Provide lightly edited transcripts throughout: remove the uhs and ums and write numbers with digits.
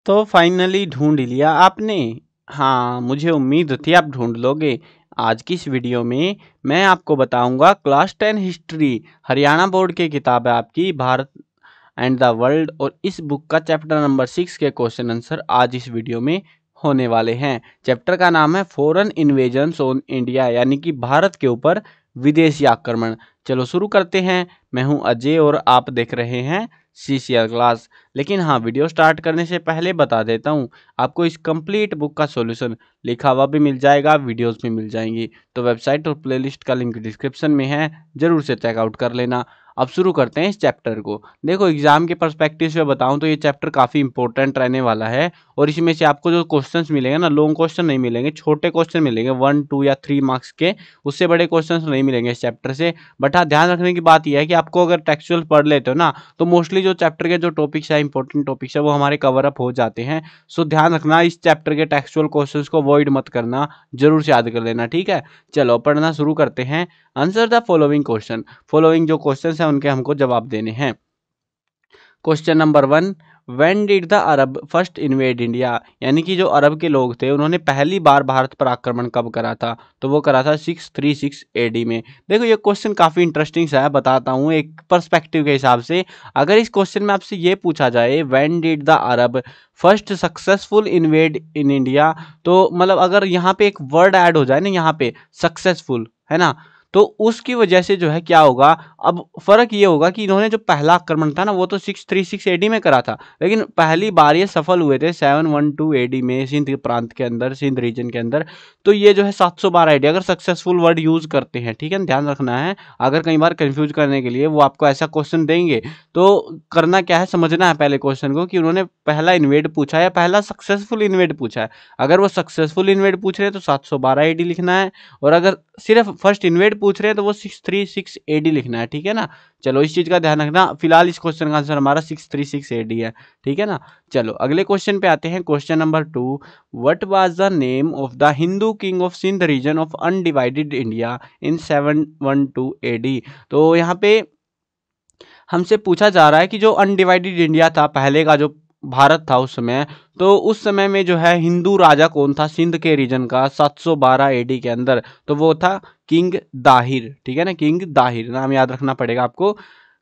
तो फाइनली ढूंढ लिया आपने। हाँ, मुझे उम्मीद थी आप ढूंढ लोगे। आज की इस वीडियो में मैं आपको बताऊंगा क्लास 10 हिस्ट्री, हरियाणा बोर्ड की किताब है आपकी, भारत एंड द वर्ल्ड, और इस बुक का चैप्टर नंबर 6 के क्वेश्चन आंसर आज इस वीडियो में होने वाले हैं। चैप्टर का नाम है फॉरेन इन्वेजन्स ऑन इंडिया, यानी कि भारत के ऊपर विदेशी आक्रमण। चलो शुरू करते हैं। मैं हूं अजय और आप देख रहे हैं CCR क्लास। लेकिन हाँ, वीडियो स्टार्ट करने से पहले बता देता हूँ, आपको इस कंप्लीट बुक का सॉल्यूशन लिखा हुआ भी मिल जाएगा, वीडियोस भी मिल जाएंगी। तो वेबसाइट और प्लेलिस्ट का लिंक डिस्क्रिप्शन में है, जरूर से चेकआउट कर लेना। अब शुरू करते हैं इस चैप्टर को। देखो, एग्जाम के पर्सपेक्टिव से बताऊं तो ये चैप्टर काफ़ी इंपॉर्टेंट रहने वाला है, और इसमें से आपको जो क्वेश्चंस मिलेंगे ना, लॉन्ग क्वेश्चन नहीं मिलेंगे, छोटे क्वेश्चन मिलेंगे 1, 2 या 3 मार्क्स के। उससे बड़े क्वेश्चंस नहीं मिलेंगे इस चैप्टर से। बट हाँ, ध्यान रखने की बात यह है कि आपको अगर टेक्सचुअल पढ़ लेते हो ना, तो मोस्टली जो चैप्टर के जो टॉपिक्स है, इंपॉर्टेंट टॉपिक्स है, वो हमारे कवर अप हो जाते हैं। सो ध्यान रखना, इस चैप्टर के टेक्सचुअल क्वेश्चंस को अवॉइड मत करना, जरूर से याद कर लेना, ठीक है। चलो पढ़ना शुरू करते हैं। Answer the following question. Following जो क्वेश्चन है उनके हमको जवाब देने हैं। Question number 1, when did the Arab first invade India, यानी कि जो अरब के लोग थे उन्होंने पहली बार भारत पर आक्रमण कब करा था? तो वो करा था 636 AD में। देखो, ये क्वेश्चन काफ़ी इंटरेस्टिंग सा है, बताता हूँ एक पर्सपेक्टिव के हिसाब से। अगर इस क्वेश्चन में आपसे ये पूछा जाए when did the Arab first successful invade in India, तो मतलब अगर यहाँ पे एक वर्ड ऐड हो जाए ना, यहाँ पे सक्सेसफुल है ना, तो उसकी वजह से जो है क्या होगा, अब फर्क ये होगा कि इन्होंने जो पहला आक्रमण था ना, वो तो 636 AD में करा था, लेकिन पहली बार ये सफल हुए थे 712 AD में सिंध प्रांत के अंदर, सिंध रीजन के अंदर। तो ये जो है 712 AD, अगर सक्सेसफुल वर्ड यूज करते हैं, ठीक है, ध्यान रखना है। अगर कई बार कंफ्यूज करने के लिए वो आपको ऐसा क्वेश्चन देंगे, तो करना क्या है, समझना है पहले क्वेश्चन को कि उन्होंने पहला इन्वेड पूछा है या पहला सक्सेसफुल इन्वेड पूछा है। अगर वो सक्सेसफुल इन्वेड पूछ रहे हैं तो 712 AD लिखना है, और अगर सिर्फ फर्स्ट इन्वेड पूछ रहे हैं तो वो 636 AD लिखना है, ठीक है ना। चलो इस चीज का ध्यान रखना। फिलहाल इस क्वेश्चन का आंसर हमारा 636 AD है, ठीक है ना। चलो अगले क्वेश्चन पे आते हैं। Question number 2, what was the name of the Hindu king of Sindh region of undivided India in 712 AD। तो यहाँ पे हमसे पूछा जा रहा है कि जो अनडिवाइडेड इंडिया था, पहले का जो भारत था उस समय, तो उस समय में जो है हिंदू राजा कौन था सिंध के रीजन का 712 AD के अंदर? तो वो था किंग दाहिर, ठीक है ना, किंग दाहिर नाम याद रखना पड़ेगा आपको,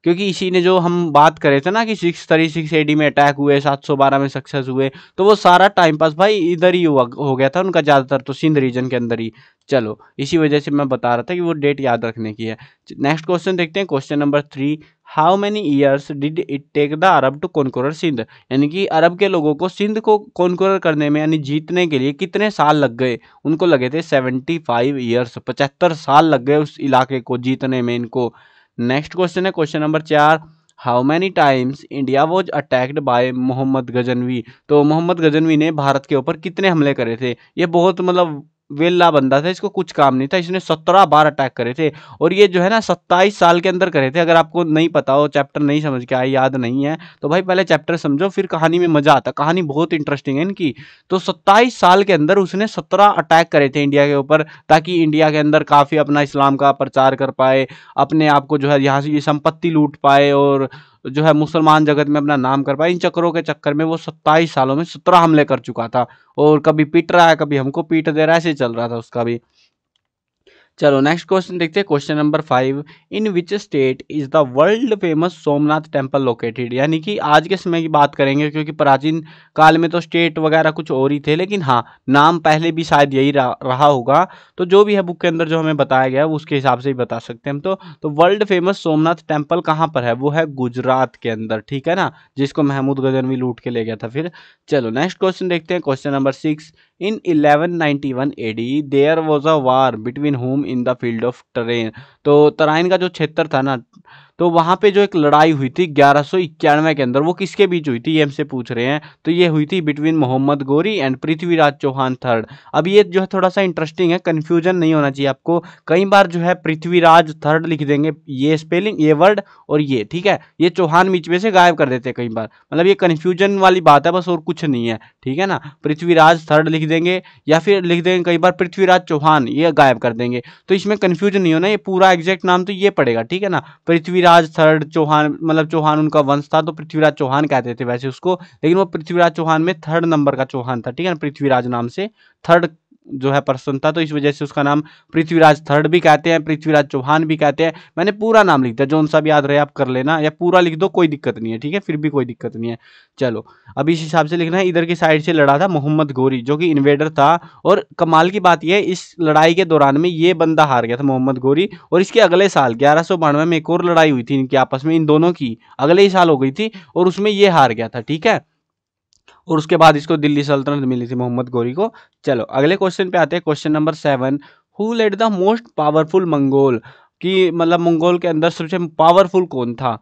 क्योंकि इसी ने जो हम बात करे थे ना कि 636 AD में अटैक हुए, 712 में सक्सेस हुए, तो वो सारा टाइम पास भाई इधर ही हो गया था उनका, ज़्यादातर तो सिंध रीजन के अंदर ही। चलो इसी वजह से मैं बता रहा था कि वो डेट याद रखने की है। नेक्स्ट क्वेश्चन देखते हैं। Question number 3, how many years did it take the Arab to conquer Sindh, यानी कि अरब के लोगों को सिंध को कॉन्करर करने में, यानी जीतने के लिए कितने साल लग गए? उनको लगे थे 75 ईयर्स, 75 साल लग गए उस इलाके को जीतने में इनको। नेक्स्ट क्वेश्चन है question number 4, how many times India was attacked by Mohammad Ghaznavi, तो मोहम्मद गजनवी ने भारत के ऊपर कितने हमले करे थे? ये बहुत मतलब वेला बंदा था, इसको कुछ काम नहीं था, इसने 17 बार अटैक करे थे, और ये जो है ना 27 साल के अंदर करे थे। अगर आपको नहीं पता हो, चैप्टर नहीं समझ के आए, याद नहीं है, तो भाई पहले चैप्टर समझो, फिर कहानी में मजा आता। कहानी बहुत इंटरेस्टिंग है इनकी। तो 27 साल के अंदर उसने 17 अटैक करे थे इंडिया के ऊपर, ताकि इंडिया के अंदर काफ़ी अपना इस्लाम का प्रचार कर पाए, अपने आप को जो है यहाँ से ये संपत्ति लूट पाए, और जो है मुसलमान जगत में अपना नाम कर पाए। इन चक्करों के चक्कर में वो 27 सालों में 17 हमले कर चुका था, और कभी पीट रहा है, कभी हमको पीट दे रहा है, ऐसे चल रहा था उसका भी। चलो नेक्स्ट क्वेश्चन देखते हैं। Question number 5, in which state is the world famous Somnath temple located, यानी कि आज के समय की बात करेंगे, क्योंकि प्राचीन काल में तो स्टेट वगैरह कुछ और ही थे, लेकिन हाँ नाम पहले भी शायद यही रहा होगा। तो जो भी है बुक के अंदर जो हमें बताया गया है उसके हिसाब से ही बता सकते हैं हम। तो वर्ल्ड फेमस सोमनाथ टेम्पल कहाँ पर है? वो है गुजरात के अंदर, ठीक है ना, जिसको महमूद गजनवी लूट के ले गया था फिर। चलो नेक्स्ट क्वेश्चन देखते हैं। Question number 6, in 1191 AD there was a war between whom in the field of Tarain, तो तराइन का जो क्षेत्र था ना, तो वहां पे जो एक लड़ाई हुई थी 1191 के अंदर, वो किसके बीच हुई थी ये हमसे पूछ रहे हैं। तो ये हुई थी between Mohammad Ghori and Prithviraj Chauhan third. अब ये जो है थोड़ा सा इंटरेस्टिंग है, कंफ्यूजन नहीं होना चाहिए आपको। कई बार जो है पृथ्वीराज थर्ड लिख देंगे, ये स्पेलिंग, ये वर्ड और ये, ठीक है, ये चौहान बीच में से गायब कर देते हैं कई बार, मतलब ये कंफ्यूजन वाली बात है बस, और कुछ नहीं है, ठीक है ना। पृथ्वीराज थर्ड लिख देंगे, या फिर लिख देंगे कई बार पृथ्वीराज चौहान, ये गायब कर देंगे। तो इसमें कंफ्यूजन नहीं होना, ये पूरा एग्जैक्ट नाम तो ये पड़ेगा, ठीक है ना। पृथ्वीराज थर्ड चौहान, मतलब चौहान उनका वंश था तो पृथ्वीराज चौहान कहते थे वैसे उसको, लेकिन वो पृथ्वीराज चौहान में थर्ड नंबर का चौहान था, ठीक है ना, पृथ्वीराज नाम से थर्ड जो है पर्सन था, तो इस वजह से उसका नाम पृथ्वीराज थर्ड भी कहते हैं, पृथ्वीराज चौहान भी कहते हैं। मैंने पूरा नाम लिख दिया, जो सा भी याद रहे आप कर लेना, या पूरा लिख दो कोई दिक्कत नहीं है, ठीक है, फिर भी कोई दिक्कत नहीं है। चलो अब इस हिसाब से लिखना है। इधर की साइड से लड़ा था मोहम्मद गोरी, जो कि इन्वेडर था, और कमाल की बात यह है इस लड़ाई के दौरान में ये बंदा हार गया था मोहम्मद गोरी, और इसके अगले साल 1192 में एक और लड़ाई हुई थी इनके आपस में, इन दोनों की अगले ही साल हो गई थी, और उसमें ये हार गया था, ठीक है। और उसके बाद इसको दिल्ली सल्तनत मिली थी मोहम्मद गोरी को। चलो अगले क्वेश्चन पे आते हैं, question number 7। Who led the most powerful Mongol, कि मतलब मंगोल के अंदर सबसे पावरफुल कौन था,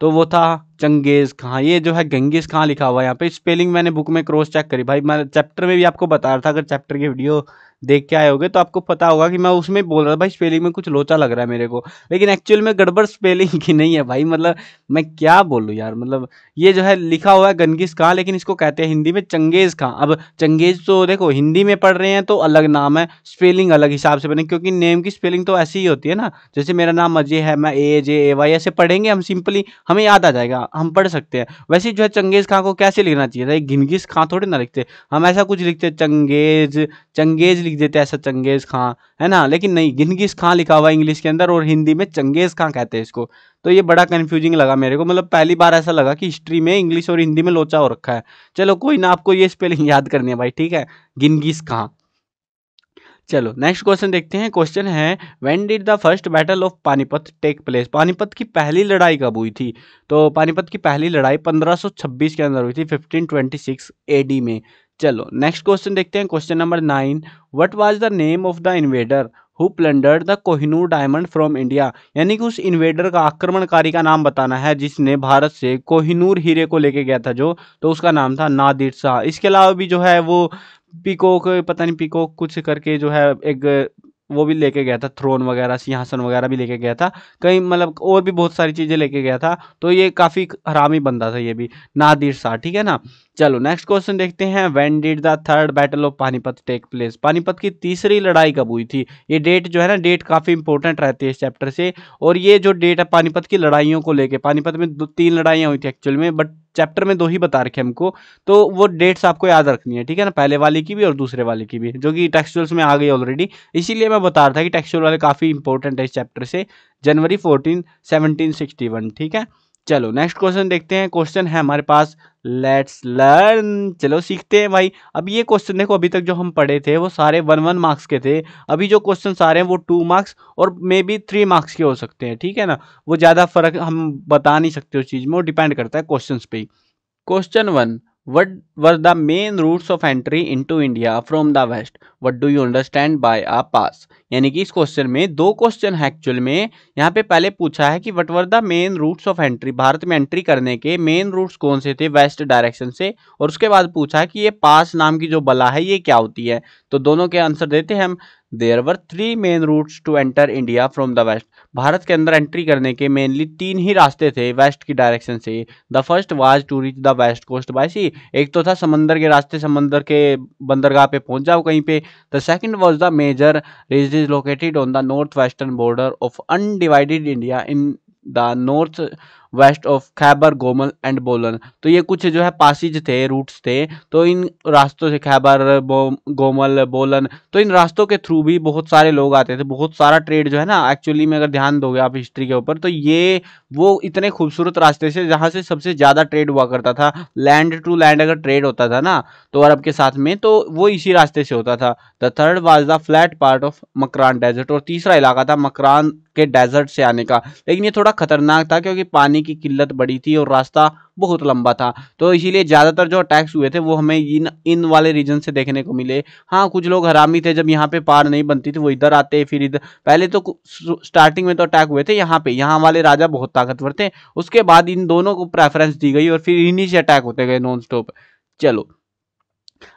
तो वो था चंगेज खां। ये जो है गंगेज खां लिखा हुआ है यहाँ पे, स्पेलिंग मैंने बुक में क्रॉस चेक करी भाई, मैं चैप्टर में भी आपको बता रहा था, अगर चैप्टर की वीडियो देख के आए होगे तो आपको पता होगा कि मैं उसमें बोल रहा था भाई स्पेलिंग में कुछ लोचा लग रहा है मेरे को, लेकिन एक्चुअल में गड़बड़ स्पेलिंग की नहीं है भाई, मतलब मैं क्या बोलूँ यार, मतलब ये जो है लिखा हुआ है गंगेज खां, लेकिन इसको कहते हैं हिंदी में चंगेज खां। अब चंगेज तो देखो हिंदी में पढ़ रहे हैं तो अलग नाम है, स्पेलिंग अलग हिसाब से बने, क्योंकि नेम की स्पेलिंग तो ऐसी ही होती है ना, जैसे मेरा नाम अजय है, मैं AJ AY ऐसे पढ़ेंगे हम, सिंपली हमें याद आ जाएगा, हम पढ़ सकते हैं। वैसे जो है चंगेज खां को कैसे लिखना चाहिए था, गिनगिस खां थोड़ी ना लिखते, हम ऐसा कुछ लिखते चंगेज, चंगेज लिख देते ऐसा चंगेज खां, है ना, लेकिन नहीं, गिनगिस खां लिखा हुआ इंग्लिश के अंदर और हिंदी में चंगेज खां कहते हैं इसको। तो ये बड़ा कंफ्यूजिंग लगा मेरे को, मतलब पहली बार ऐसा लगा कि हिस्ट्री में इंग्लिश और हिंदी में लोचा हो रखा है। चलो कोई ना, आपको ये स्पेलिंग याद करनी है भाई, ठीक है, गिनगिस खां। चलो नेक्स्ट क्वेश्चन देखते हैं। क्वेश्चन है when did the first battle of Panipat take place, Panipat की पहली लड़ाई कब हुई थी, तो पानीपत की पहली लड़ाई 1526 के अंदर हुई थी, 1526 AD में। चलो नेक्स्ट क्वेश्चन देखते हैं, question number 9। What was the name of the invader who plundered the Kohinoor diamond from India, यानी कि उस इन्वेडर का, आक्रमणकारी का नाम बताना है जिसने भारत से कोहिनूर हीरे को लेके गया था जो, तो उसका नाम था नादिर शाह। इसके अलावा भी जो है वो पीकॉक, पता नहीं पीकॉक कुछ करके जो है एक वो भी लेके गया था, थ्रोन वगैरह सिंहासन वगैरह भी लेके गया था, कहीं मतलब और भी बहुत सारी चीजें लेके गया था, तो ये काफी हरामी बंदा था ये भी, नादिर शाह, ठीक है ना। चलो नेक्स्ट क्वेश्चन देखते हैं। When did the third battle of Panipat take place, Panipat की तीसरी लड़ाई कब हुई थी। ये डेट जो है ना, डेट काफी इंपॉर्टेंट रहती है इस चैप्टर से, और ये जो डेट है पानीपत की लड़ाइयों को लेके, पानीपत में 3 लड़ाइयाँ हुई थी एक्चुअल में, बट चैप्टर में 2 ही बता रखे हमको, तो वो डेट्स आपको याद रखनी है, ठीक है ना, पहले वाली की भी और दूसरे वाले की भी, जो कि टेक्सचुअल्स में आ गई ऑलरेडी, इसीलिए मैं बता रहा था कि टेक्सचुअल वाले काफी इंपॉर्टेंट है इस चैप्टर से। जनवरी 14 1761, ठीक है। चलो नेक्स्ट क्वेश्चन देखते हैं। क्वेश्चन है हमारे पास लेट्स लर्न, चलो सीखते हैं भाई। अब ये क्वेश्चन देखो, अभी तक जो हम पढ़े थे वो सारे 1 मार्क्स के थे, अभी जो क्वेश्चन सारे हैं वो 2 मार्क्स और मे बी 3 मार्क्स के हो सकते हैं, ठीक है ना, वो ज्यादा फर्क हम बता नहीं सकते उस चीज में, वो डिपेंड करता है क्वेश्चन पे ही। Question 1। What were the main routes of entry into India from the west? What do you understand by a pass? यानी कि इस क्वेश्चन में 2 क्वेश्चन है एक्चुअल में। यहाँ पे पहले पूछा है कि what were the main routes of entry, Bharat में एंट्री करने के मेन रूट्स कौन से थे वेस्ट डायरेक्शन से, और उसके बाद पूछा है कि ये पास नाम की जो बला है ये क्या होती है, तो दोनों के आंसर देते हैं हम। There were 3 main routes to enter India from the west, Bharat के अंदर एंट्री करने के मेनली 3 ही रास्ते थे वेस्ट की डायरेक्शन से। The first was to reach the west coast by sea, एक तो था समंदर के रास्ते, समंदर के बंदरगाह पे पहुंच जाओ कहीं पे। The second was the major ridge is located on the north western border of undivided India in the north west of Khyber Gomal and Bolan, तो ये कुछ जो है पासिज थे, रूट्स थे, तो इन रास्तों से खैबर गोमल बोलन, तो इन रास्तों के थ्रू भी बहुत सारे लोग आते थे, बहुत सारा ट्रेड जो है ना, एक्चुअली में अगर ध्यान दोगे आप हिस्ट्री के ऊपर, तो ये वो इतने खूबसूरत रास्ते से जहाँ से सबसे ज्यादा ट्रेड हुआ करता था, लैंड टू लैंड अगर ट्रेड होता था ना तो अरब के साथ में, तो वो इसी रास्ते से होता था। The third was the flat part of Makran desert, और तीसरा इलाका था मकरान के डेजर्ट से आने का, लेकिन ये थोड़ा खतरनाक था क्योंकि पानी की किल्लत बड़ी थी और रास्ता बहुत लंबा था, तो इसीलिए ज्यादातर जो अटैक्स हुए थे वो हमें इन वाले रीजन से देखने को मिले। हाँ कुछ लोग हरामी थे, जब यहाँ पे पार नहीं बनती थी वो इधर आते, फिर इधर पहले तो स्टार्टिंग में तो अटैक हुए थे यहाँ पे, यहाँ वाले राजा बहुत ताकतवर थे, उसके बाद इन दोनों को प्रेफरेंस दी गई और फिर इन्हीं से अटैक होते गए नॉन स्टॉप। चलो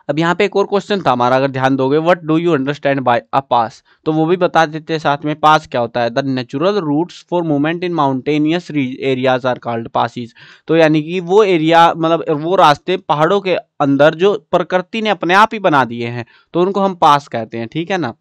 अब यहाँ पे एक और क्वेश्चन था हमारा, अगर ध्यान दोगे, what do you understand by a pass, तो वो भी बता देते हैं साथ में, पास क्या होता है। The natural routes for movement in mountainous areas are called passes, तो यानी कि वो एरिया, मतलब वो रास्ते पहाड़ों के अंदर जो प्रकृति ने अपने आप ही बना दिए हैं, तो उनको हम पास कहते हैं, ठीक है ना।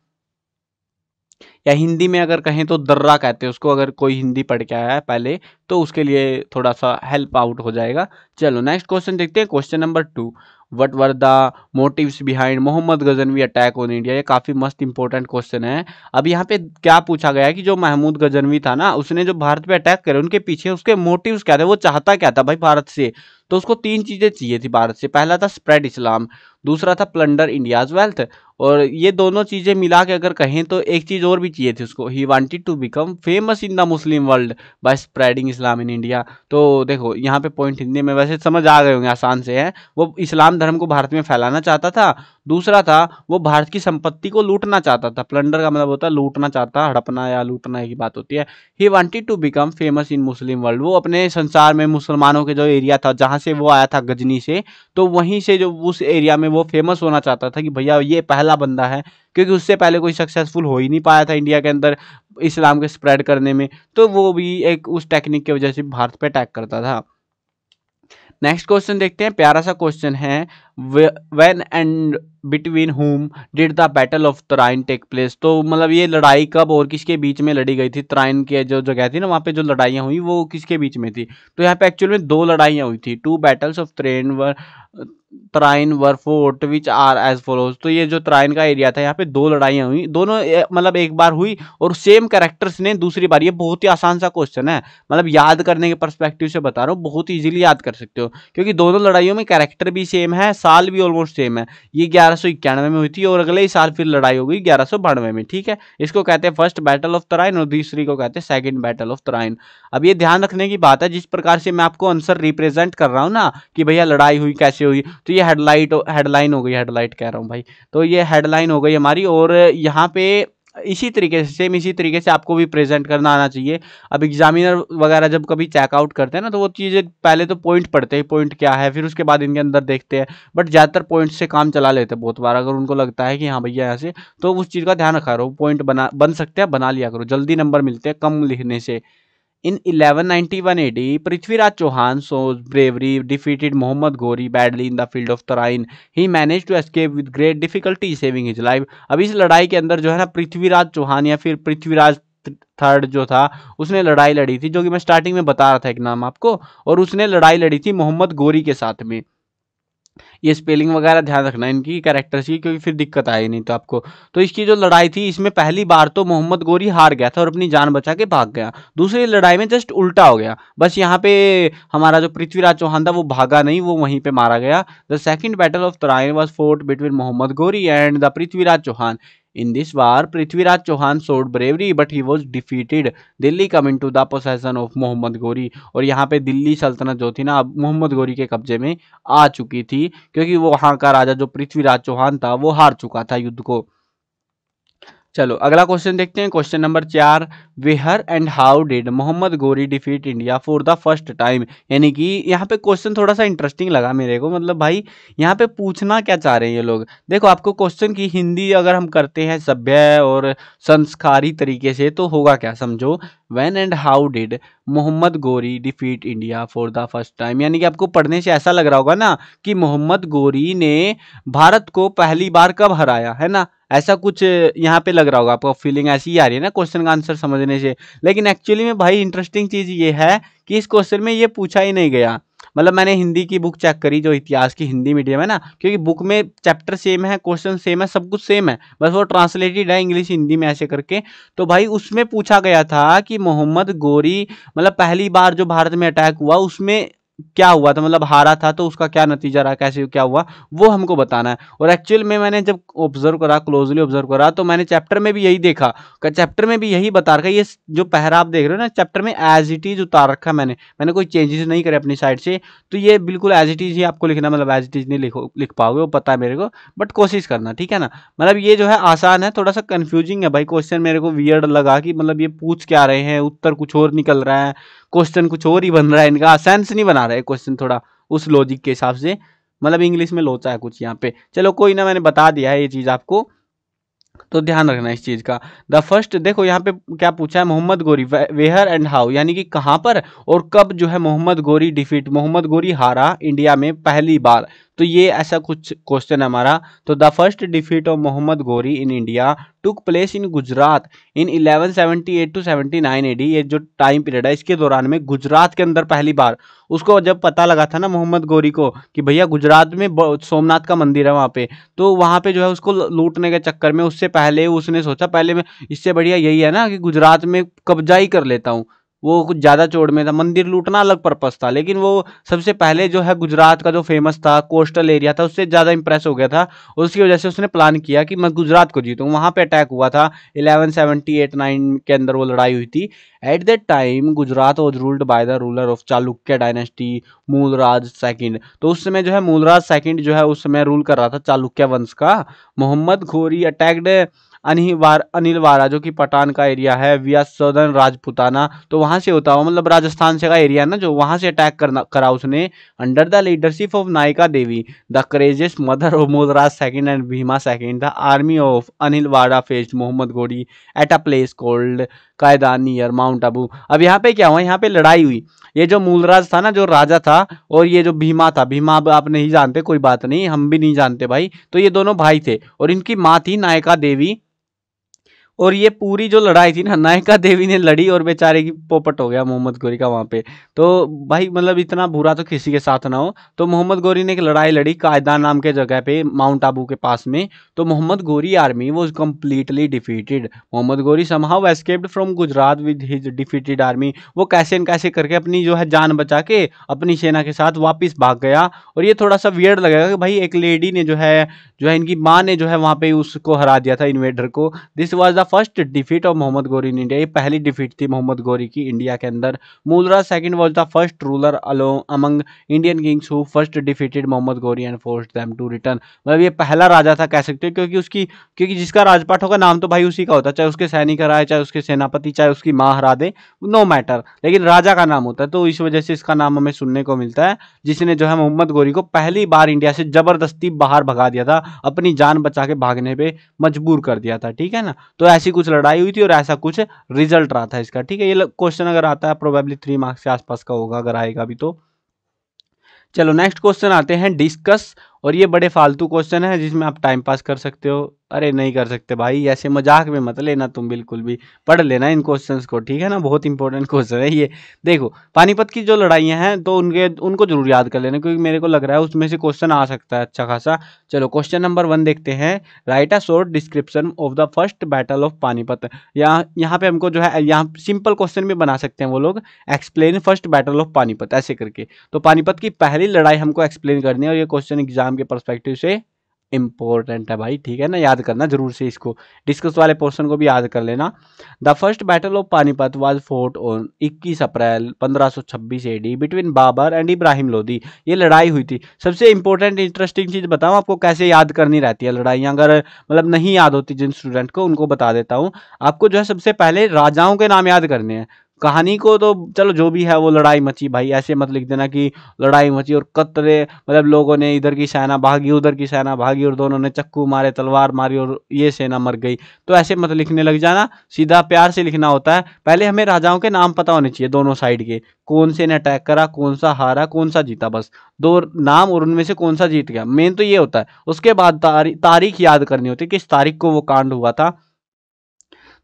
या हिंदी में अगर कहें तो दर्रा कहते हैं उसको, अगर कोई हिंदी पढ़ के आया है पहले तो उसके लिए थोड़ा सा हेल्प आउट हो जाएगा। चलो नेक्स्ट क्वेश्चन देखते हैं, question number 2। What were the motives behind Mohammed Ghaznavi attack on India. ये काफ़ी मस्त इंपॉर्टेंट क्वेश्चन है। अब यहाँ पे क्या पूछा गया है कि जो महमूद गजनवी था ना, उसने जो भारत पे अटैक करे, उनके पीछे उसके मोटिव्स क्या थे, वो चाहता क्या था भाई भारत से। तो उसको 3 चीज़ें चाहिए थी भारत से। पहला था स्प्रेड इस्लाम, दूसरा था प्लंडर इंडियाज वेल्थ, और ये दोनों चीज़ें मिला के अगर कहें तो एक चीज़ और भी चाहिए थी उसको, he wanted to become famous in the Muslim world by spreading Islam in India. तो देखो यहाँ पे पॉइंट हिंदी में वैसे समझ आ गए होंगे, आसान से है। वो इस्लाम धर्म को भारत में फैलाना चाहता था। दूसरा था वो भारत की संपत्ति को लूटना चाहता था। प्लंडर का मतलब होता है लूटना चाहता, हड़पना या लूटना की बात होती है। He wanted to become famous in Muslim world, वो अपने संसार में मुसलमानों के जो एरिया था जहाँ से वो आया था गजनी से, तो वहीं से जो उस एरिया में वो फेमस होना चाहता था कि भैया ये पहला बंदा है, क्योंकि उससे पहले कोई सक्सेसफुल हो ही नहीं पाया था इंडिया के अंदर इस्लाम के स्प्रेड करने में। तो वो भी एक उस टेक्निक की वजह से भारत पे अटैक करता था। नेक्स्ट क्वेश्चन देखते हैं, प्यारा सा क्वेश्चन है, when and between whom did the battle of Tarain take place. तो मतलब ये लड़ाई कब और किसके बीच में लड़ी गई थी। तराइन की जो जगह थी ना, वहाँ पे जो लड़ाइयाँ हुई वो किसके बीच में थी। तो यहाँ पे एक्चुअल में 2 लड़ाइयाँ हुई थी। 2 battles of Tarain were fought which are as follows. तो ये जो तराइन का एरिया था, यहाँ पे 2 लड़ाइयाँ हुई, दोनों मतलब एक बार हुई और सेम कैरेक्टर्स ने दूसरी बार। ये बहुत ही आसान सा क्वेश्चन है, मतलब याद करने के पर्सपेक्टिव से बता रहा हूँ, बहुत इजीली याद कर सकते हो, क्योंकि दोनों लड़ाइयों में कैरेक्टर भी सेम है, साल भी ऑलमोस्ट सेम है। ये 1191 में हुई थी और अगले ही साल फिर लड़ाई हो गई 1192 में। ठीक है, इसको कहते हैं फर्स्ट बैटल ऑफ तराइन और दूसरी को कहते हैं सेकंड बैटल ऑफ तराइन। अब ये ध्यान रखने की बात है, जिस प्रकार से मैं आपको आंसर रिप्रेजेंट कर रहा हूँ ना कि भैया लड़ाई हुई कैसे हुई, तो ये हेडलाइन हो गई, हेडलाइट कह रहा हूँ भाई, तो ये हेडलाइन हो गई हमारी। और यहाँ पे इसी तरीके से सेम इसी तरीके से आपको भी प्रेजेंट करना आना चाहिए। अब एग्जामिनर वगैरह जब कभी चेकआउट करते हैं ना, तो वो चीज़ें पहले तो पॉइंट पढ़ते हैं, पॉइंट क्या है, फिर उसके बाद इनके अंदर देखते हैं। बट ज़्यादातर पॉइंट से काम चला लेते हैं बहुत बार, अगर उनको लगता है कि हाँ भैया यहाँ से, तो उस चीज़ का ध्यान रखा करो, पॉइंट बन सकते हैं, बना लिया करो, जल्दी नंबर मिलते हैं कम लिखने से। In 1191 AD, Prithviraj Chauhan shows bravery, defeated Muhammad Ghori badly in the field of Tarain. He managed to escape with great difficulty, saving his life. अब इस लड़ाई के अंदर जो है ना, पृथ्वीराज चौहान या फिर पृथ्वीराज थर्ड जो था, उसने लड़ाई लड़ी थी, जो कि मैं स्टार्टिंग में बता रहा था एक नाम आपको, और उसने लड़ाई लड़ी थी मोहम्मद गोरी के साथ में। ये स्पेलिंग वगैरह ध्यान रखना इनकी कैरेक्टर्स की, क्योंकि फिर दिक्कत आएगी नहीं तो आपको। तो इसकी जो लड़ाई थी, इसमें पहली बार तो मोहम्मद गोरी हार गया था और अपनी जान बचा के भाग गया। दूसरी लड़ाई में जस्ट उल्टा हो गया, बस यहाँ पे हमारा जो पृथ्वीराज चौहान था वो भागा नहीं, वो वहीं पे मारा गया। The second battle of Tarain was fought between Mohammad Ghori and the Prithviraj Chauhan. In this war, Prithviraj Chauhan showed bravery, but he was defeated. Delhi came into the possession of Mohammad Ghori. और यहाँ पे दिल्ली सल्तनत जो थी ना, अब मोहम्मद गोरी के कब्जे में आ चुकी थी, क्योंकि वो वहाँ का राजा जो पृथ्वीराज चौहान था वो हार चुका था युद्ध को। चलो अगला क्वेश्चन देखते हैं, question number 4। Where and how did Mohammad Ghori defeat India for the first time. यानी कि यहाँ पे क्वेश्चन थोड़ा सा इंटरेस्टिंग लगा मेरे को, मतलब भाई यहाँ पे पूछना क्या चाह रहे हैं ये लोग। देखो आपको क्वेश्चन की हिंदी अगर हम करते हैं सभ्य और संस्कारी तरीके से, तो होगा क्या समझो, when and how did Mohammad Ghori defeat India for the first time. यानी कि आपको पढ़ने से ऐसा लग रहा होगा ना कि मोहम्मद गोरी ने भारत को पहली बार कब हराया, है ना, ऐसा कुछ यहाँ पे लग रहा होगा आपको, फीलिंग ऐसी ही आ रही है ना क्वेश्चन का आंसर समझने से। लेकिन एक्चुअली में भाई इंटरेस्टिंग चीज़ ये है कि इस क्वेश्चन में ये पूछा ही नहीं गया। मतलब मैंने हिंदी की बुक चेक करी, जो इतिहास की हिंदी मीडियम है ना, क्योंकि बुक में चैप्टर सेम है, क्वेश्चन सेम है, सब कुछ सेम है, बस वो ट्रांसलेटेड है इंग्लिश हिंदी में ऐसे करके। तो भाई उसमें पूछा गया था कि मोहम्मद गोरी मतलब पहली बार जो भारत में अटैक हुआ उसमें क्या हुआ था, मतलब हारा था तो उसका क्या नतीजा रहा, कैसे क्या हुआ, वो हमको बताना है। और एक्चुअल में मैंने जब ऑब्जर्व करा, क्लोजली ऑब्जर्व करा, तो मैंने चैप्टर में भी यही देखा, चैप्टर में भी यही बता रखा है। ये जो पहरा आप देख रहे हो ना चैप्टर में, एज इट इज उतार रखा मैंने कोई चेंजेस नहीं करे अपनी साइड से। तो ये बिल्कुल एज इट इज ही आपको लिखना, मतलब एज इट इज नहीं लिख पाओगे, वो पता है मेरे को, बट कोशिश करना, ठीक है ना। मतलब ये जो है आसान है, थोड़ा सा कंफ्यूजिंग है भाई क्वेश्चन, मेरे को वियर्ड लगा कि मतलब ये पूछ क्या रहे हैं, उत्तर कुछ और निकल रहा है, क्वेश्चन कुछ और ही बन रहा है, इनका सेंस नहीं बना रहा है क्वेश्चन थोड़ा उस लॉजिक के हिसाब से, मतलब इंग्लिश में लोचा है कुछ यहाँ पे। चलो कोई ना, मैंने बता दिया है ये चीज़ आपको, तो ध्यान रखना इस चीज़ का। द फर्स्ट देखो यहाँ पे क्या पूछा है, Mohammad Ghori where and how, यानी कि कहाँ पर और कब जो है मोहम्मद गोरी डिफीट, मोहम्मद गोरी हारा इंडिया में पहली बार। तो ये ऐसा कुछ क्वेश्चन है हमारा। तो the first defeat of Mohammad Ghori in India took place in Gujarat in 1178 to 79 AD. ये जो टाइम पीरियड है इसके दौरान में गुजरात के अंदर पहली बार उसको जब पता लगा था ना मोहम्मद गोरी को कि भैया गुजरात में सोमनाथ का मंदिर है वहाँ पे, तो वहाँ पे जो है उसको लूटने के चक्कर में उससे पहले उसने सोचा पहले मैं इससे बढ़िया यही है ना कि गुजरात में कब्जा ही कर लेता हूँ। वो कुछ ज़्यादा चौड़ में था, मंदिर लूटना अलग पर्पस था, लेकिन वो सबसे पहले जो है गुजरात का जो फेमस था कोस्टल एरिया था उससे ज़्यादा इंप्रेस हो गया था। उसकी वजह से उसने प्लान किया कि मैं गुजरात को जीतूँ। वहाँ पे अटैक हुआ था 1178-9 के अंदर वो लड़ाई हुई थी। At that time Gujarat was ruled by the ruler of Chalukya dynasty Mulraj second. तो उस समय जो है मूलराज सेकंड जो है उस समय रूल कर रहा था चालुक्य वंश का। मोहम्मद घोरी अटैक्ड अनिलवारा जो कि पठान का एरिया है विया सदर्न राजपुताना, तो वहां से होता हुआ मतलब राजस्थान से का एरिया ना जो वहां से अटैक करा उसने। Under the leadership of Naika Devi the courageous mother of Mulraj second and Bhima second the army of Anilwada faced Mohammad Ghori at a place called Kayadan near Mount Abu. अब यहाँ पे क्या हुआ, यहाँ पे लड़ाई हुई। ये जो मूलराज था ना जो राजा था, और ये जो भीमा था, भीमा अब आप नहीं जानते कोई बात नहीं, हम भी नहीं जानते भाई, तो ये दोनों भाई थे और इनकी माँ थी नायका देवी। और ये पूरी जो लड़ाई थी ना नायका देवी ने लड़ी और बेचारे की पोपट हो गया मोहम्मद गोरी का वहां पे। तो भाई मतलब इतना बुरा तो किसी के साथ ना हो। तो मोहम्मद गोरी ने एक लड़ाई लड़ी कायदान नाम के जगह पे माउंट आबू के पास में। तो Mohammad Ghori army was completely defeated. Mohammad Ghori somehow escaped from Gujarat with his defeated army. वो कैसे न कैसे करके अपनी जो है जान बचा के अपनी सेना के साथ वापिस भाग गया। और ये थोड़ा सा वियर्ड लगेगा कि भाई एक लेडी ने जो है इनकी माँ ने जो है वहां पे उसको हरा दिया था इन्वेडर को। This was the first defeat of Mohammad Ghori in India. ये पहली डिफीट थी मोहम्मद गोरी की इंडिया के अंदर। Mulraj second was the first ruler among Indian kings who first defeated Mohammad Ghori and forced them to return. मतलब ये पहला राजा था कह सकते हो, क्योंकि जिसका राजपाट होगा नाम तो भाई उसी का होता है, चाहे उसके सैनिक हराए, चाहे उसके सेनापति, चाहे उसकी माँ हरा दे, नो मैटर, लेकिन राजा का नाम होता है। तो इस वजह से इसका नाम हमें सुनने को मिलता है, जिसने जो है मोहम्मद गोरी को पहली बार इंडिया से जबरदस्ती बाहर भगा दिया था, अपनी जान बचा के भागने पे मजबूर कर दिया था। ठीक है ना, तो ऐसी कुछ लड़ाई हुई थी और ऐसा कुछ रिजल्ट रहा था इसका। ठीक है, ये क्वेश्चन अगर आता है प्रोबेबली 3 मार्क्स के आसपास का होगा अगर आएगा भी तो। चलो नेक्स्ट क्वेश्चन आते हैं डिस्कस। और ये बड़े फालतू क्वेश्चन है जिसमें आप टाइम पास कर सकते हो। अरे नहीं कर सकते भाई, ऐसे मजाक में मत लेना तुम बिल्कुल भी, पढ़ लेना इन क्वेश्चंस को। ठीक है ना, बहुत इंपॉर्टेंट क्वेश्चन है ये। देखो पानीपत की जो लड़ाइयाँ हैं तो उनको जरूर याद कर लेना, क्योंकि मेरे को लग रहा है उसमें से क्वेश्चन आ सकता है अच्छा खासा। चलो क्वेश्चन नंबर 1 देखते हैं। Right a short description of the first battle of Panipat. यहाँ पे हमको जो है यहाँ सिंपल क्वेश्चन भी बना सकते हैं वो लोग। Explain first battle of Panipat ऐसे करके। तो पानीपत की पहली लड़ाई हमको एक्सप्लेन करनी है और ये क्वेश्चन एग्जाम के पर्सपेक्टिव से इंपॉर्टेंट है भाई। ठीक है ना, याद करना जरूर से इसको, डिस्कस वाले पोर्शन को भी याद कर लेना। The first battle of Panipat was fought on 21 April 1526 AD between Babar and Ibrahim Lodi. ये लड़ाई हुई थी। सबसे इंपॉर्टेंट इंटरेस्टिंग चीज बताऊं आपको कैसे याद करनी रहती है लड़ाइयां, अगर मतलब नहीं याद होती जिन स्टूडेंट को, उनको बता देता हूँ। आपको जो है सबसे पहले राजाओं के नाम याद करने हैं। कहानी को तो चलो जो भी है वो लड़ाई मची भाई, ऐसे मत लिख देना कि लड़ाई मची और कतरे मतलब लोगों ने इधर की सेना भागी उधर की सेना भागी और दोनों ने चक्कू मारे तलवार मारी और ये सेना मर गई। तो ऐसे मत लिखने लग जाना, सीधा प्यार से लिखना होता है। पहले हमें राजाओं के नाम पता होने चाहिए दोनों साइड के, कौन से ने अटैक करा, कौन सा हारा, कौन सा जीता, बस 2 नाम और उनमें से कौन सा जीत गया, मेन तो ये होता है। उसके बाद तारीख याद करनी होती है, किस तारीख को वो कांड हुआ था।